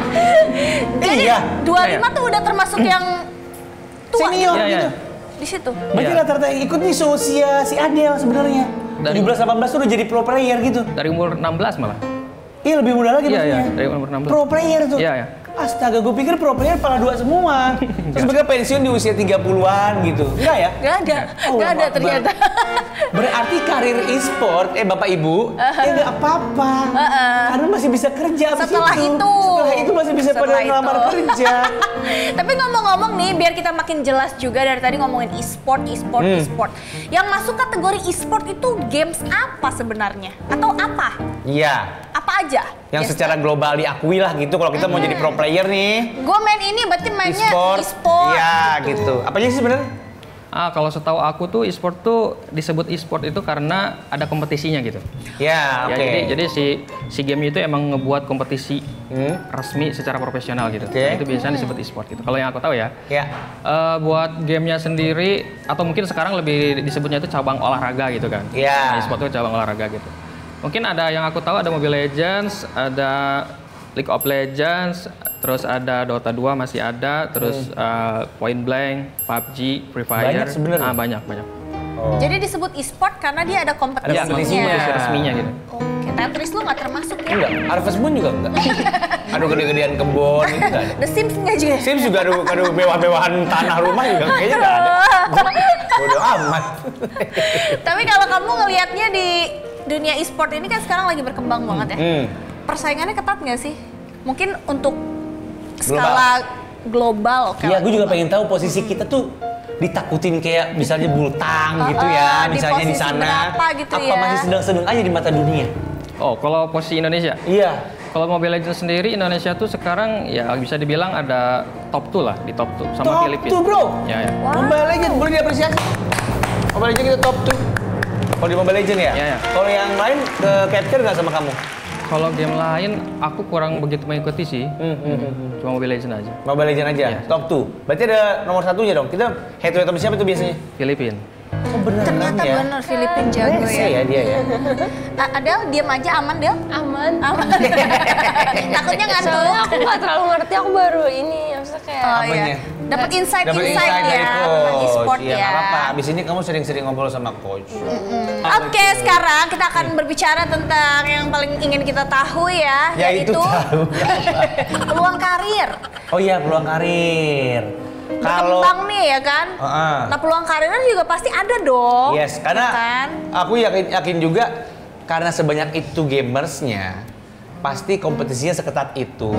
Jadi iya. 25 tuh udah termasuk yang tua senior gitu. gitu. Di situ. Berarti rata-rata yang ikut nih seusia si Adel sebenarnya. 17-18 tuh udah jadi pro player gitu. Dari umur 16 malah. Iya, lebih muda lagi maksudnya. Iya, dari umur 16. Pro player tuh. Iya. Astaga, gue pikir pro player pala 2 semua. Terus mereka pensiun di usia 30-an gitu. Enggak ya? Gak ada. Gak ada ternyata. Berarti karir e-sport, Bapak Ibu, ya nggak apa-apa. Karena masih bisa kerja abis Setelah itu. Setelah itu masih bisa pada ngelamar kerja. Tapi ngomong-ngomong nih, biar kita makin jelas juga, dari tadi ngomongin e-sport. Yang masuk kategori e-sport itu games apa sebenarnya? Atau apa? Iya. Apa aja? Yang secara global diakui lah gitu, kalau kita mau jadi pro player nih. Gue main ini berarti mainnya e-sport. Iya gitu. Apa aja sih sebenarnya? Kalau setahu aku tuh e-sport tuh disebut e-sport itu karena ada kompetisinya gitu. Ya, oke. Jadi si game itu emang ngebuat kompetisi resmi secara profesional gitu. Nah, itu biasanya disebut e-sport gitu. Kalau yang aku tahu ya. Buat gamenya sendiri atau mungkin sekarang lebih disebutnya itu cabang olahraga gitu kan. Nah, e-sport itu cabang olahraga gitu. Mungkin ada yang aku tahu ada Mobile Legends, ada League of Legends, terus ada Dota 2 masih ada, terus Point Blank, PUBG, Free Fire. Banyak sebenarnya. Banyak. Jadi disebut e-sport karena dia ada kompetisinya. Ada kompetisi resminya gitu. Oke, Tetris lu nggak termasuk ya? Enggak, Harvest Moon juga enggak. Aduh gede-gedean kebun itu nggak ada. The Sims nggak juga? Sims juga aduh mewah-mewahan tanah rumah juga kayaknya nggak ada. Bodoh amat. Tapi kalau kamu ngelihatnya di dunia e-sport ini kan sekarang lagi berkembang banget ya. Persaingannya ketat nggak sih? Mungkin untuk skala global. Iya, gue juga pengen tahu posisi kita tuh ditakutin kayak misalnya Bultang gitu ya, misalnya di sana. Gitu apa masih sedang-sedang aja di mata dunia? Oh, kalau posisi Indonesia? Iya. Kalau Mobile Legends sendiri, Indonesia tuh sekarang ya bisa dibilang ada top 2 lah, di top 2 sama Filipina. Top 2 bro? Ya, ya. Wow. Mobile Legends boleh diapresiasi. Mobile Legends kita top 2. Kalau di Mobile Legends ya? Ya, ya. Kalau yang lain ke capture nggak sama kamu? Kalau game lain, aku kurang begitu mengikuti sih. Cuma Mobile Legends aja. Mobile Legends aja, Iya. top 2. Berarti ada nomor satunya dong. Kita head to head sama siapa tuh biasanya? Filipina. Oh beneran Ternyata ya? bener Filipina jago Rese ya. ya dia ya. Adel diam aja, aman Del? Aman. Aman. Takutnya ngantuk. Soalnya aku nggak terlalu ngerti, aku baru ini, maksudnya kayak Oh Apanya? iya. Dapat insight Dapet ya dari tentang coach. e-sport Iya, ya. nggak apa-apa. Abis ini kamu sering-sering ngobrol sama coach. Oke, sekarang kita akan berbicara tentang yang paling ingin kita tahu ya, Yaitu tahu. peluang karir. Oh iya, peluang karir. Kalau Berkembang nih ya kan. Nah, peluang karirnya juga pasti ada dong. yes, karena ya kan? aku yakin juga karena sebanyak itu gamersnya, pasti kompetisinya seketat itu.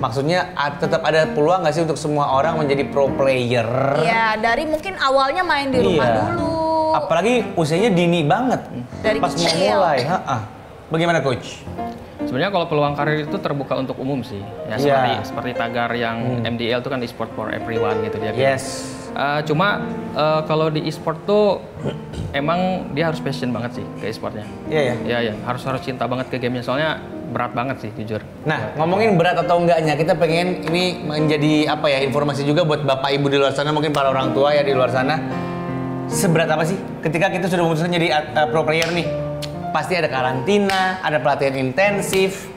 Maksudnya tetap ada peluang nggak sih untuk semua orang menjadi pro player? Iya, dari mungkin awalnya main di rumah dulu. Apalagi usianya dini banget. Dari pas mau kecil. mulai. Bagaimana coach? Sebenarnya kalau peluang karir itu terbuka untuk umum sih. Ya Iya. seperti tagar yang MDL itu kan e-sport for everyone gitu dia. Yes. Cuma kalau di e-sport tuh emang dia harus passion banget sih ke e-sportnya. Iya ya. Iya ya, harus cinta banget ke gamenya soalnya berat banget sih jujur. Nah, ngomongin berat atau enggaknya, kita pengen ini menjadi apa ya, informasi juga buat Bapak Ibu di luar sana, mungkin para orang tua ya di luar sana. Seberat apa sih ketika kita sudah memutuskan jadi pro player nih? Pasti ada karantina, ada pelatihan intensif.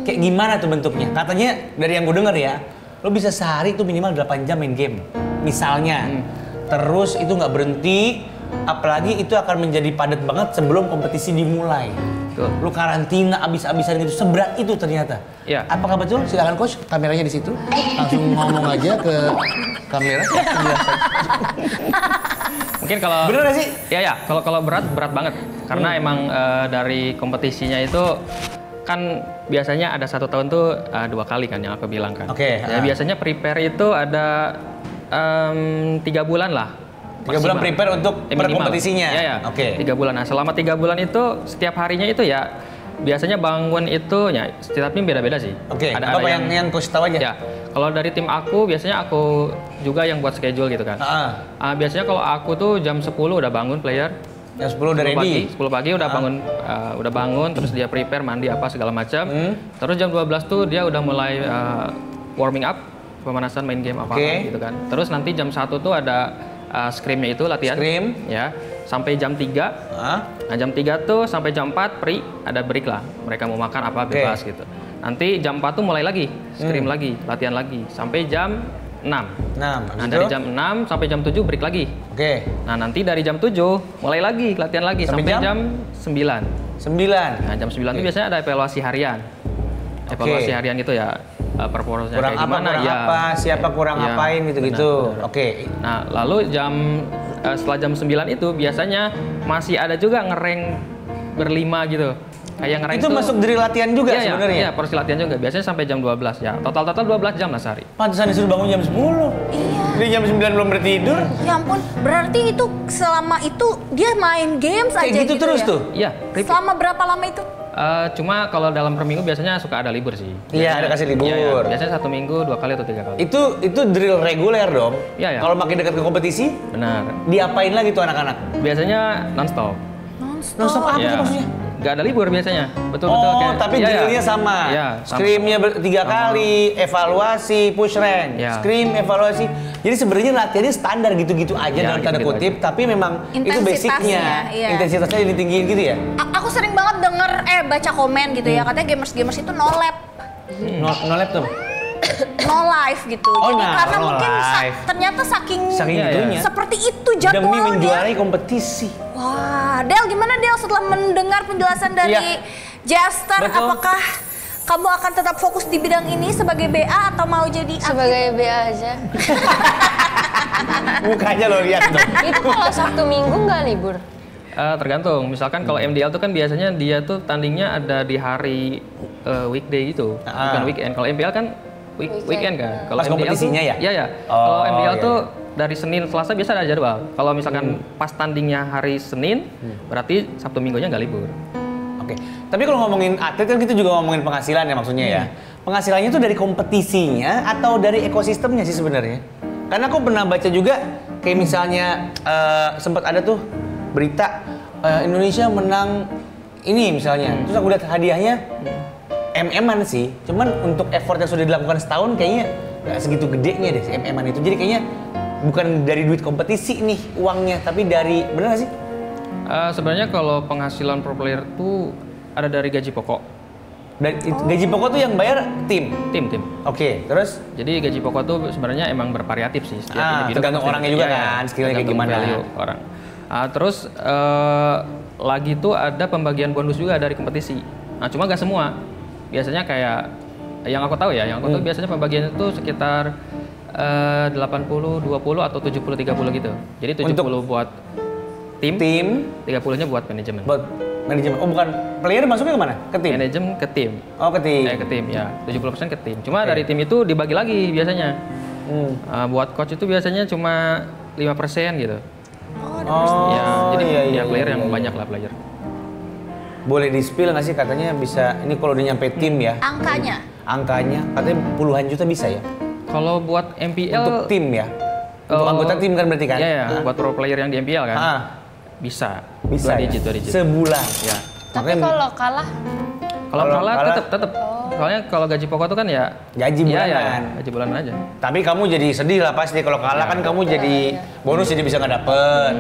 Kayak gimana tuh bentuknya? Katanya dari yang gue denger ya, lo bisa sehari tuh minimal 8 jam main game. Misalnya. Terus itu nggak berhenti, apalagi itu akan menjadi padat banget sebelum kompetisi dimulai. Betul. Lu karantina abis-abisan gitu, seberat itu ternyata. Iya. Apakah betul? Silakan coach, kameranya di situ. Langsung ngomong aja ke kamera. Mungkin kalau Bener gak sih? Ya, kalau berat banget. Karena emang dari kompetisinya itu kan biasanya ada 1 tahun tuh 2 kali kan yang aku bilang kan. Oke, Ya biasanya prepare itu ada 3 bulan lah. 3 bulan maksimal. prepare untuk Minimal. berkompetisinya. Iya, ya. Oke. 3 bulan. Nah, selama 3 bulan itu setiap harinya itu ya biasanya bangun itu ya setiap tim beda-beda sih. Oke, apa yang coach tahu aja? Ya, kalau dari tim aku biasanya aku juga yang buat schedule gitu kan. Biasanya kalau aku tuh jam 10 udah bangun player. Jam 10 udah ready. 10 pagi udah bangun terus dia prepare mandi apa segala macam. Terus jam 12 tuh dia udah mulai warming up, pemanasan main game apa gitu kan. Terus nanti jam 1 tuh ada scrimnya itu latihan. Scrim. Ya, sampai jam 3. Nah, jam 3 tuh sampai jam 4 ada break lah. Mereka mau makan apa bebas gitu. Nanti jam 4 tuh mulai lagi, scrim lagi, latihan lagi sampai jam 6. Nah, dari jam 6 sampai jam 7 break lagi. Oke. Nah, nanti dari jam 7 mulai lagi latihan lagi sampai jam 9. 9. Nah, jam 9 itu biasanya ada evaluasi harian. Evaluasi harian gitu ya, performanya Kurang kayak apa, gimana kurang ya. apa, siapa kurang Ya, ngapain gitu-gitu. benar. Oke. Nah, lalu setelah jam 9 itu biasanya masih ada juga ngereng berlima gitu. Kayak ngereng Itu masuk dari latihan juga iya, sebenarnya? Iya, porsi latihan juga. Biasanya sampai jam 12 ya. Total 12 jam lah sehari. Pantesan disuruh bangun jam 10. Iya. Dari jam 9 belum bertidur. Ya ampun, berarti itu selama itu dia main games Kayak aja gitu terus ya? tuh? Iya, Selama berapa lama itu? cuma kalau dalam per minggu biasanya suka ada libur sih. Iya, ada kasih libur. Iya, biasanya 1 minggu 2 kali atau 3 kali. Itu drill reguler dong? Iya, iya. Kalau makin dekat ke kompetisi, Benar. diapain lagi tuh anak-anak? Biasanya non-stop. Non-stop apa Iya. sih maksudnya? Nggak ada libur biasanya. Betul. Oh, kayak- tapi iya, drillnya iya. sama. Iya, sama. Scrimnya 3 kali, evaluasi, push rank, Iya. scrim, evaluasi. Jadi sebenarnya latihannya standar gitu-gitu aja Iya, dalam tanda gitu-gitu kutip, tapi memang itu Intensitasnya, basicnya. iya. Intensitasnya ditinggiin gitu ya? Aku sering banget denger, baca komen gitu ya, katanya gamers-gamers itu no lab, No laptop. no life gitu. Oh, Jadi nah, karena no mungkin life. ternyata saking Saking Iya, itunya. seperti itu Demi jadwalnya. menjuarai kompetisi. Wah, Del gimana Del setelah mendengar penjelasan dari Iya. Jester, Betul. apakah kamu akan tetap fokus di bidang ini sebagai BA atau mau jadi Sebagai BA aja. Mukanya lo lihat dong. Itu kalau Sabtu Minggu nggak libur? Tergantung. Misalkan kalau MDL tuh kan biasanya dia tuh tandingnya ada di hari weekday gitu, bukan weekend. Kalau MPL kan weekend kan. Kalau Pas kompetisinya ya? Iya ya. Oh, Kalau MDL iya, tuh dari Senin Selasa biasa ada jadwal. Kalau misalkan pas tandingnya hari Senin, berarti Sabtu Minggunya nggak libur. Oke. Tapi kalau ngomongin atlet kan kita juga ngomongin penghasilan ya maksudnya ya. Penghasilannya itu dari kompetisinya atau dari ekosistemnya sih sebenarnya? Karena aku pernah baca juga kayak misalnya sempat ada tuh berita Indonesia menang ini misalnya. Terus aku lihat hadiahnya MM-an sih. Cuman untuk effort yang sudah dilakukan setahun kayaknya nggak segitu gedenya deh si MM-an itu. Jadi kayaknya bukan dari duit kompetisi nih uangnya, tapi dari bener nggak sih? Sebenarnya kalau penghasilan pro player tuh ada dari gaji pokok. Gaji pokok tuh yang bayar tim. Tim. Oke, terus? Jadi gaji pokok tuh sebenarnya emang bervariatif sih. Setiap individu tergantung pasti- orangnya juga iya, kan, skillnya kayak tergantung gimana. value orang. Terus lagi tuh ada pembagian bonus juga dari kompetisi. Nah, cuma nggak semua. Biasanya kayak yang aku tahu ya, tahu biasanya pembagiannya tuh sekitar 80-20 atau 70-30 gitu. Jadi 70 buat tim, 30-nya buat manajemen. Buat manajemen. Oh, bukan player masuknya kemana? Ke tim? Manajemen ke tim. Oh, ke tim. Ke tim ya. 70% ke tim. Cuma dari tim itu dibagi lagi biasanya. Buat coach itu biasanya cuma 5% gitu. Jadi player yang banyak lah player. Boleh di-spill nggak sih katanya bisa, ini kalau udah nyampe tim ya? angkanya? Angkanya katanya puluhan juta bisa ya? Kalau buat MPL Untuk tim ya? Untuk anggota tim kan berarti kan? Iya, buat pro player yang di MPL kan. Bisa. Bisa 2 ya? digit. Sebulan? Ya. Tapi kalau kalah? Kalau kalah tetap. Soalnya kalau gaji pokok itu kan ya Gaji bulanan. gaji bulanan aja. Tapi kamu jadi sedih lah pasti kalau kalah kan kamu jadi bonus jadi bisa nggak dapet.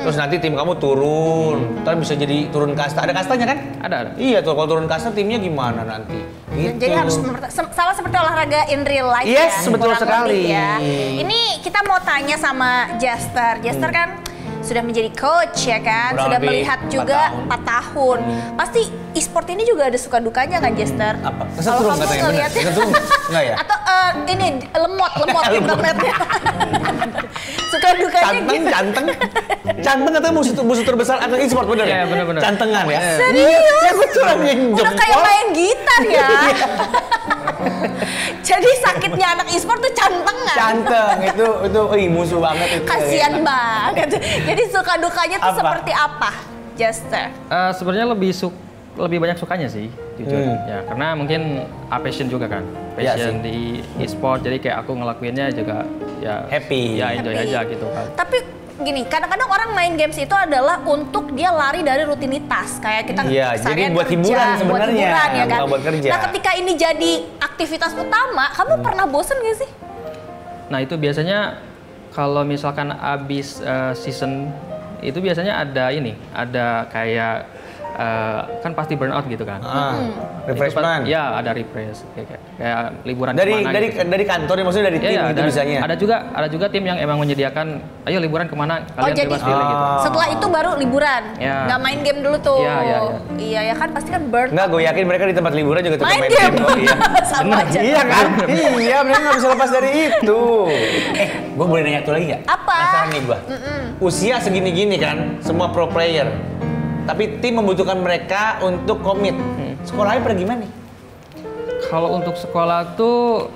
Terus nanti tim kamu turun, ntar bisa jadi turun kasta. Ada kastanya kan? Ada. Iya tuh kalau turun kasta timnya gimana nanti? Gitu. Jadi harus sama seperti olahraga in real life Yes, ya. betul kurang sekali. lebih ya. Ini kita mau tanya sama Jester. Jester kan sudah menjadi coach ya kan, Kurang sudah lebih melihat 4 juga tahun. 4 tahun. Pasti e-sport ini juga ada suka dukanya kan Jester? Apa? Kalau Kesetrum kamu katanya, bener? ngelihatnya Kesetrum? Nggak ya? Atau ini lemot internetnya. Suka dukanya gitu. Canteng katanya musuh terbesar atlet e-sport bener ya? Iya, bener-bener. Cantengan ya? Serius? Ya gue curang yang Udah jempol. kayak main gitar ya. Jadi sakitnya anak e-sport tuh cantengan. Canteng itu musuh banget itu. Kasian banget. Jadi suka dukanya tuh Apa? seperti apa, Jester? Sebenarnya lebih banyak sukanya sih, jujur. Ya, karena mungkin passion juga kan. Iya Passion sih. di e-sport, jadi kayak aku ngelakuinnya juga ya Happy. Ya enjoy Happy. aja gitu kan. Tapi gini, kadang-kadang orang main games itu adalah untuk dia lari dari rutinitas. Kayak kita Iya, keseharian jadi buat kerja, hiburan buat sebenarnya, hiburan, ya kan? bukan buat kerja. Nah, ketika ini jadi aktivitas utama, kamu pernah bosen gak sih? Nah, itu biasanya kalau misalkan abis season itu biasanya ada kayak kan pasti burnout gitu kan. Refreshment. Ya, ada refresh kayak liburan Dari kemana gitu. dari kantor ya maksudnya dari tim Iya, gitu bisanya. ada juga tim yang emang menyediakan ayo liburan kemana kalian jadi bebas pilih gitu. setelah itu baru liburan, Ya. nggak main game dulu tuh. Iya. Iya ya kan, pasti kan burn. Enggak, gue yakin mereka di tempat liburan juga tetap Main main game. Oh, iya. Sama aja. Iya kan? Iya, mereka nggak bisa lepas dari itu. Gue boleh nanya satu lagi nggak? Apa? Penasaran nih gue. Usia segini-gini kan, semua pro player. Tapi tim membutuhkan mereka untuk komit. Sekolahnya pada gimana nih? Kalau untuk sekolah tuh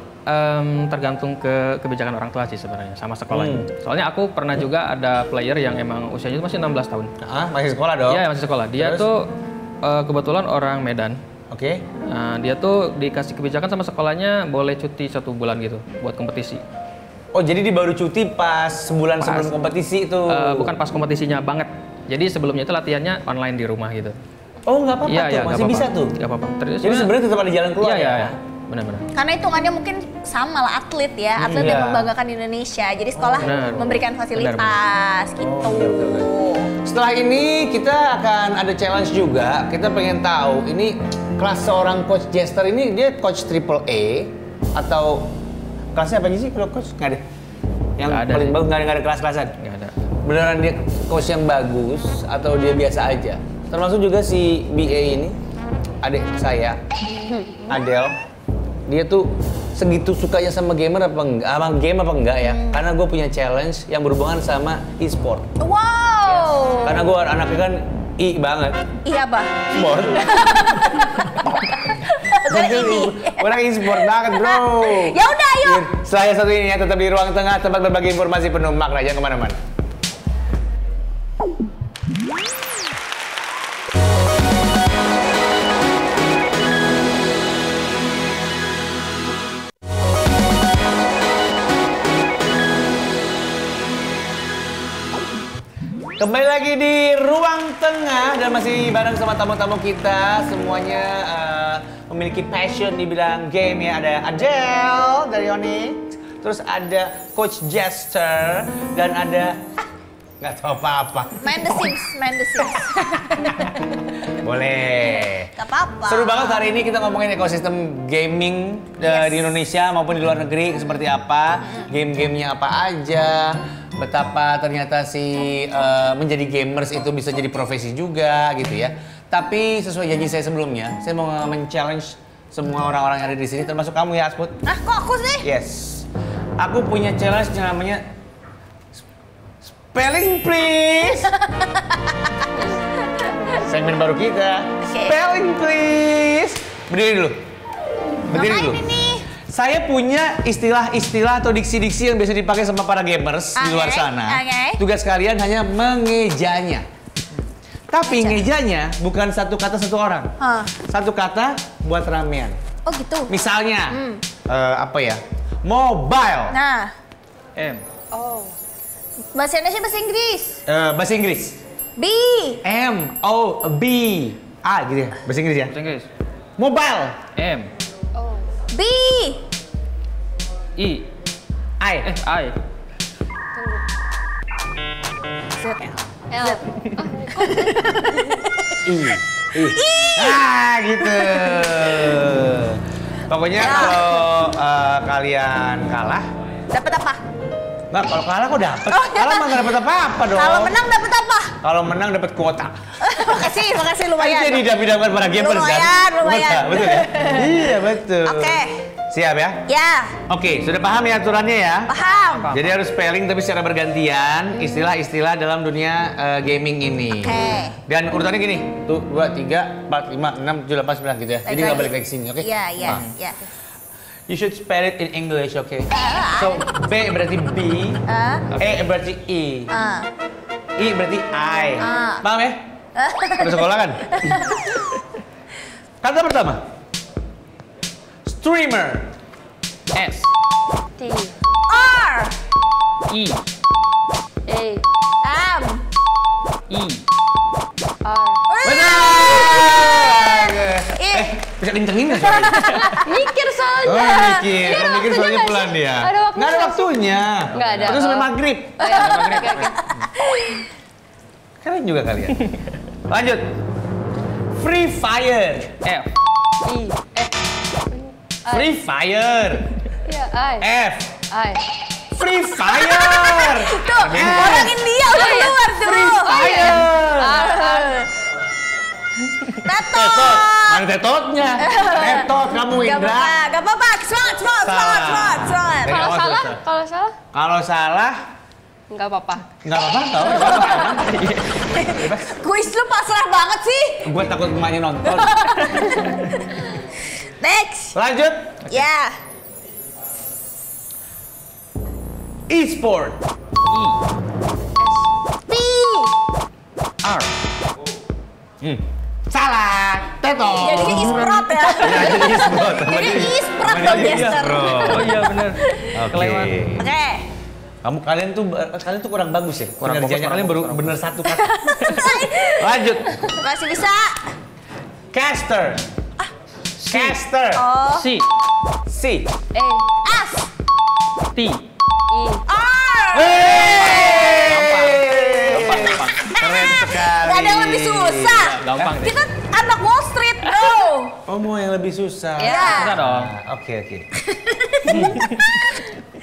tergantung ke kebijakan orang tua sih sebenarnya sama sekolahnya. Soalnya aku pernah juga ada player yang emang usianya itu masih 16 tahun. Masih sekolah dong? Iya, masih sekolah. Dia Terus? tuh kebetulan orang Medan. Oke. Nah, dia tuh dikasih kebijakan sama sekolahnya boleh cuti 1 bulan gitu buat kompetisi. Oh, jadi dia baru cuti pas sebulan Pas. sebelum kompetisi itu? Bukan pas kompetisinya banget. Jadi sebelumnya itu latihannya online di rumah gitu. Oh, nggak apa-apa Iya, tuh, iya, masih nggak apa-apa. bisa tuh? Nggak apa-apa. Jadi sebenarnya tetap ada jalan keluar Iya, ya? iya. Benar-benar. Karena hitungannya mungkin sama lah atlet ya, atlet Iya. yang membanggakan Indonesia. Jadi sekolah benar. memberikan fasilitas gitu. Setelah ini kita akan ada challenge juga. Kita pengen tahu ini kelas seorang coach Jester ini dia coach triple A atau kelasnya apa aja sih kalau coach? Nggak ada. Yang Nggak ada paling sih. bagus nggak ada kelas-kelasan. Nggak ada. Beneran dia coach yang bagus atau dia biasa aja? Termasuk juga si BA ini. adik saya, Adele, dia tuh segitu sukanya sama gamer apa enggak, sama game apa enggak ya? Karena gue punya challenge yang berhubungan sama e-sport. Wow. Karena gue anaknya kan banget. Iya apa? Sport. Orang e-sport banget bro. Ya udah ayo. Saya satu ini ya, tetap di ruang tengah, tempat berbagi informasi penuh makna, jangan kemana-mana. Kembali lagi di ruang tengah dan masih bareng sama tamu-tamu kita, semuanya memiliki passion di bidang game ya. Ada Adele dari Onyx, terus ada Coach Jester dan ada nggak tahu apa-apa. Main The Sims. Boleh. Gak apa-apa. Seru banget hari ini kita ngomongin ekosistem gaming di Indonesia maupun di luar negeri seperti apa, game-gamenya apa aja. Betapa ternyata menjadi gamers itu bisa jadi profesi juga gitu ya. Tapi sesuai janji saya sebelumnya, saya mau men-challenge semua orang-orang yang ada di sini, termasuk kamu ya Asput. Nah kok aku sih? Yes. Aku punya challenge yang namanya Spelling Please. Segmen baru kita. Okay. Spelling Please. Berdiri dulu. Berdiri Ngapain dulu. ini? Saya punya istilah-istilah atau diksi-diksi yang biasa dipakai sama para gamers di luar sana. Tugas kalian hanya mengejanya. Tapi ngejanya bukan satu kata satu orang. Satu kata buat ramean. Oh gitu. Misalnya, apa ya? Mobile. Nah. M. Oh. Bahasa Indonesia, bahasa Inggris. Bahasa Inggris. B. M O B A gitu ya. Bahasa Inggris ya. Bahasa Inggris. Mobile. M. B. I. I. I. Z. L. Gitu. Pokoknya kalau kalian kalah, Dapat apa? nggak, kalau kalah kok dapet. Kalah mah nggak dapet apa-apa dong. Kalau menang dapat apa? Kalau menang dapat kuota. Makasih lumayan. Kan jadi dapet para gamers kan. Lumayan. Betul ya? Iya betul. Oke. Siap ya? Ya, Oke, sudah paham ya aturannya ya? paham. Jadi harus spelling tapi secara bergantian istilah-istilah dalam dunia gaming ini. Oke. Dan urutannya gini, tuh 2, 3, 4, 5, 6, 7, 8, 9 gitu ya. Jadi nggak balik lagi ke sini, oke? Iya. You should spell it in English, okay? So B berarti B, E berarti I, I berarti I. Paham ya? Udah sekolah kan? Kata pertama, streamer. S. T. R. I. A. M. I. R. Benar! Bisa kencengin nggak suaranya? Mikir soalnya. Oh, mikir. Ini ada Mikir waktunya soalnya nggak pelan sih? dia. Ada waktunya Nggak ada nggak sih? waktunya. Nggak ada. Terus sampai Oh. maghrib. Oh, ya. Oke, oke. Keren juga kalian. Lanjut. Free Fire. F. I. Free Fire. Ya, I. F. I. Free Fire. Tuh, orang India udah keluar tuh. Free Fire. Tetot. Mana tetotnya? Tetot kamu Indra. Gak apa-apa. Semangat. Dari Kalau awal salah, susah. kalau salah, Kalau salah, nggak apa-apa. nggak apa-apa tau. Kuis lu pasrah banget sih. Gue takut emaknya nonton. Next. Lanjut. Ya. E-sport. P. R. Salah. Tetot. Jadi e-sport ya. Ya, jadi e-sport. Jadi e-sport dong, Jester. Oh iya benar. Kelewat. Oke. Kalian tuh kurang bagus ya. Kurang fokus, Kinerjanya kalian kurang baru fokus. bener satu kata. Lanjut. Masih bisa. Caster. Caster. Oh. C. C. A. S. T. I. R. Gampang. Keren sekali. Gak ada yang lebih susah. Gampang deh. Kita anak Wall Street, bro. Oh, mau yang lebih susah. Ya. Bisa dong. Oke.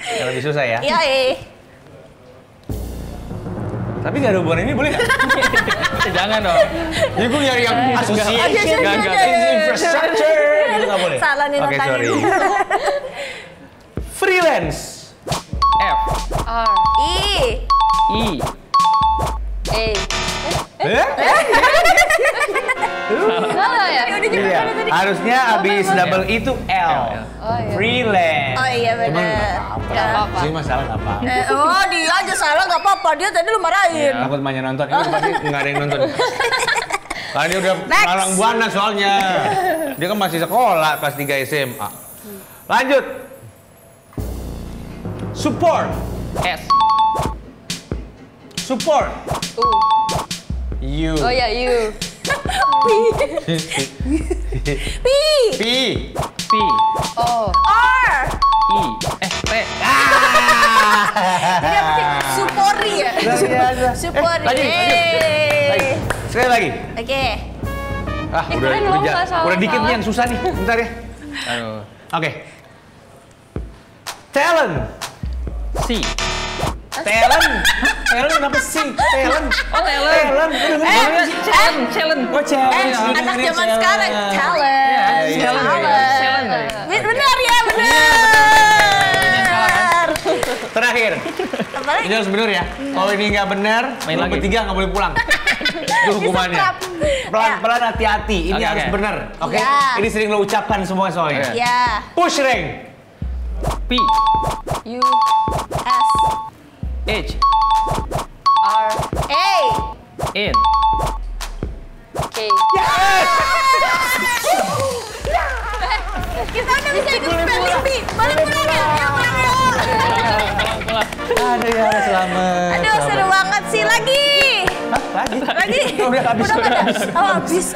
Yang lebih susah ya. Iya, Tapi nggak ada hubungan ini boleh nggak? Jangan dong. Jadi gue nyari yang association, Enggak. infrastructure, itu nggak boleh. Salah nih Oke, notanya. sorry. Freelance. F, R, I. I, A. Salah ya? Iya. Harusnya abis double I itu L. Oh iya. Freelance. Oh iya Cuman benar. nggak apa-apa. Nggak apa-apa. Sih masalah nggak apa-apa. Oh dia aja salah nggak apa-apa, dia tadi lu marahin. Takut emaknya nonton, ini pasti nggak ada yang nonton. Karena dia udah Next. malang buana soalnya. Dia kan masih sekolah kelas 3 SMA. Lanjut. Support. S, Support. U. You. Oh ya, U. P. P. P, O. R. I, T. Jadi apa sih? Supori ya? Supori. Lagi. Sekali lagi. Oke. Ah, udah, keren loh, nggak salah, udah dikit salah. nih yang susah nih. Bentar ya. Aduh. Oke. Talent. C, Talent. Talent kenapa sih? Talent. Oh, talent. Talent. challenge. Oh, challenge. Anak zaman sekarang talent. Iya, Challenge. Benar ya, benar. Terakhir. Apa lagi? Ini harus bener ya. Kalau ini nggak benar, Main lu lagi. bertiga nggak boleh pulang. Itu hukumannya. Disetrap. Pelan-pelan hati-hati. Ini Oke, harus oke. benar. Oke? Ya. Ini sering lo ucapkan semua soalnya. Oke. Ya. Push rank. P, U. S. H, R. A. N, K. Kita udah bisa ikut spelling bee. Balik pulang ya. Ayo pulang yuk. Aduh ya, selamat. Aduh seru banget sih lagi. Hah, lagi? Lagi. Udah habis. Udah pada. Oh habis.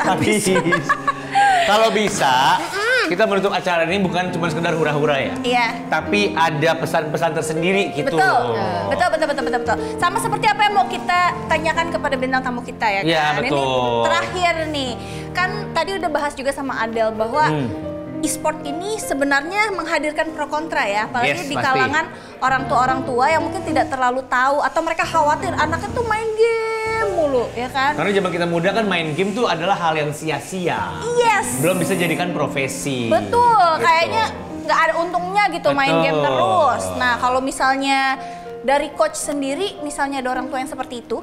Kalau bisa, kita menutup acara ini bukan cuma sekedar hura-hura ya. Iya. Tapi ada pesan-pesan tersendiri gitu. Betul. Sama seperti apa yang mau kita tanyakan kepada bintang tamu kita ya kan? Iya, Ini betul. terakhir nih, kan tadi udah bahas juga sama Adel bahwa e-sport ini sebenarnya menghadirkan pro kontra ya, apalagi Yes, di pasti. kalangan orang tua yang mungkin tidak terlalu tahu atau mereka khawatir anaknya tuh main game mulu, ya kan? Karena zaman kita muda kan main game tuh adalah hal yang sia-sia. Yes. Belum bisa jadikan profesi. Betul, Gitu. kayaknya nggak ada untungnya gitu main Betul. game terus. Nah, kalau misalnya dari coach sendiri, misalnya ada orang tua yang seperti itu,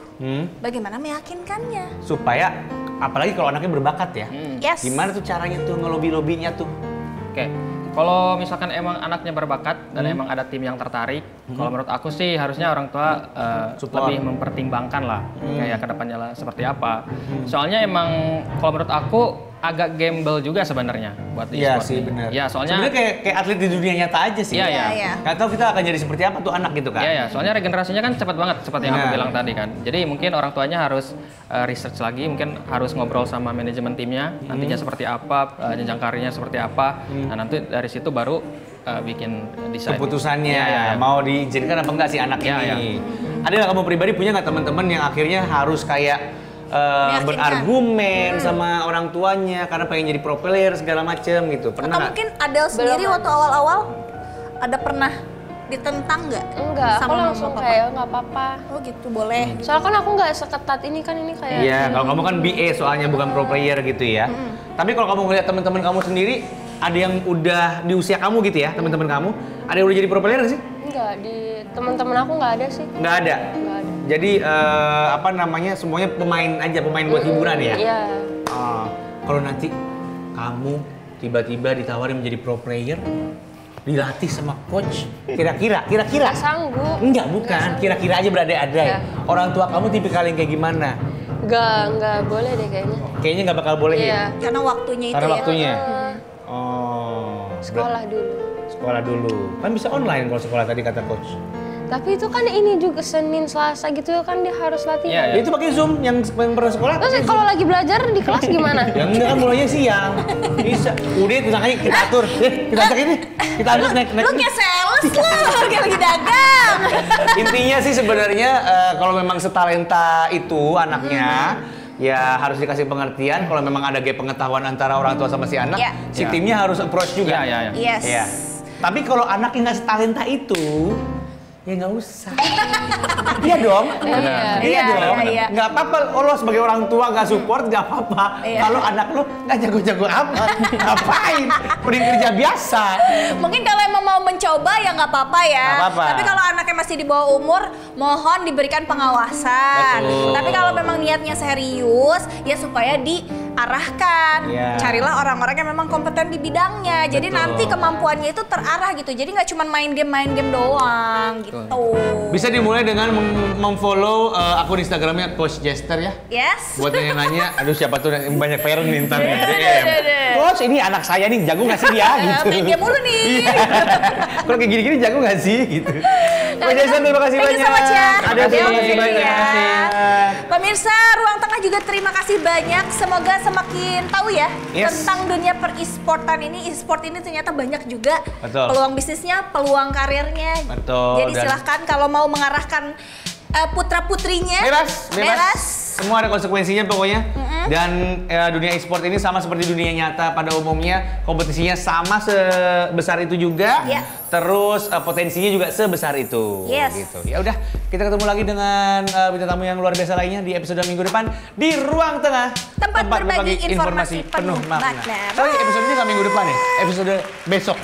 bagaimana meyakinkannya? Supaya apalagi kalau anaknya berbakat ya. Yes. Gimana tuh caranya tuh ngelobi-lobinya tuh? Oke, kalau misalkan emang anaknya berbakat dan emang ada tim yang tertarik, kalau menurut aku sih harusnya orang tua Support. lebih mempertimbangkan lah kayak kedepannya lah seperti apa. Soalnya emang kalau menurut aku agak gamble juga sebenarnya buat Iya e-sport sih ini. benar. Iya, soalnya sebenarnya kayak atlet di dunia nyata aja sih. Iya, iya. Iya. Nggak tahu kita akan jadi seperti apa tuh anak gitu kan? Iya, ya, soalnya regenerasinya kan cepat banget seperti yang aku Benar. bilang tadi kan. Jadi mungkin orang tuanya harus research lagi, mungkin harus ngobrol sama manajemen timnya, nantinya seperti apa, jenjang karirnya seperti apa. Nah, nanti dari situ baru bikin desain. Keputusannya Iya, iya. mau diizinkan apa enggak sih anak Iya, ini. Ada nggak kamu pribadi punya nggak teman-teman yang akhirnya harus kayak Meyakinkan. berargumen sama orang tuanya karena pengen jadi pro player segala macem gitu. Pernah Atau nggak? mungkin Adel sendiri Belum. waktu awal-awal ada pernah ditentang nggak? Enggak, aku Sama langsung mama, papa? kayak nggak apa-apa. Oh gitu, boleh. Soalnya kan aku nggak seketat ini kan, ini kayak Iya, kalau kamu kan BA soalnya bukan pro player gitu ya. Tapi kalau kamu ngeliat teman-teman kamu sendiri, ada yang udah di usia kamu gitu ya, teman-teman kamu, ada yang udah jadi pro player nggak sih? enggak, di teman-teman aku nggak ada sih. Nggak ada. Nggak ada. Jadi apa namanya, semuanya pemain aja, pemain buat hiburan ya. Iya. Ah, kalau nanti kamu tiba-tiba ditawarin menjadi pro player, dilatih sama coach, kira-kira Nggak sanggup. enggak, bukan, kira-kira aja berandai-andai. Ya. Orang tua kamu tipikal yang kayak gimana? Nggak boleh deh kayaknya. Kayaknya nggak bakal boleh Iya. ya? Karena waktunya itu Karena ya. waktunya. Eh, Oh, sekolah dulu. sekolah dulu. Kan bisa online kalau sekolah tadi kata coach. Tapi itu kan ini juga Senin, Selasa gitu kan dia harus Iya, latihan. iya. Ya, itu pakai Zoom yang pernah sekolah. Terus pakai Zoom. kalau lagi belajar di kelas gimana? Yang enggak kan mulainya siang. Bisa. Udah itu makanya kita atur. Kita ajak ini. Kita ajak naik. Lu kayak sales lu, kayak lagi dagang. Intinya sih sebenarnya kalau memang setalenta itu anaknya ya harus dikasih pengertian. Kalau memang ada gap pengetahuan antara orang tua sama si anak, Ya. si Ya. timnya harus approach juga. Iya, iya, iya. Yes. Iya. Tapi kalau anaknya nggak setalenta itu, ya nggak usah. Iya dong. Iya dong. Iya. Nggak apa-apa, lo sebagai orang tua nggak support nggak apa-apa. Iya. Kalau anak lo nggak jago-jago amat, ngapain? Mending kerja biasa. Mungkin kalau emang mau mencoba ya nggak apa-apa ya. Nggak apa-apa. Tapi kalau anaknya masih di bawah umur, mohon diberikan pengawasan. Betul. Tapi kalau memang niatnya serius, ya supaya diarahkan. Iya. Carilah orang-orang yang memang kompeten di bidangnya. Jadi Betul. nanti kemampuannya itu terarah gitu. Jadi nggak cuma main game doang gitu. Bisa dimulai dengan memfollow akun Instagramnya Coach Jester ya. Yes. Buat nanya-nanya, aduh siapa tuh yang banyak parent nih ntar Iya, DM. Coach ini anak saya nih jago nggak sih dia gitu. Main game mulu nih. Iya. Kalau kayak gini-gini jago nggak sih gitu. Coach Jester terima kasih Thank banyak. you so much ya. Ada terima kasih banyak. Ya. Pemirsa Ruang Tengah juga terima kasih banyak. Semoga semakin tahu ya tentang dunia per-e-sportan ini. E-sport ini ternyata banyak juga peluang bisnisnya, peluang karirnya. Betul. Jadi silahkan kalau mau mengarahkan putra-putrinya. Bebas. Semua ada konsekuensinya pokoknya. Dan dunia e-sport ini sama seperti dunia nyata pada umumnya. Kompetisinya sama sebesar itu juga. Terus potensinya juga sebesar itu. Gitu. Ya udah, kita ketemu lagi dengan bintang tamu yang luar biasa lainnya di episode minggu depan di Ruang Tengah. Tempat berbagi informasi penuh makna. Sorry, episodenya nggak minggu depan ya? Episode besok.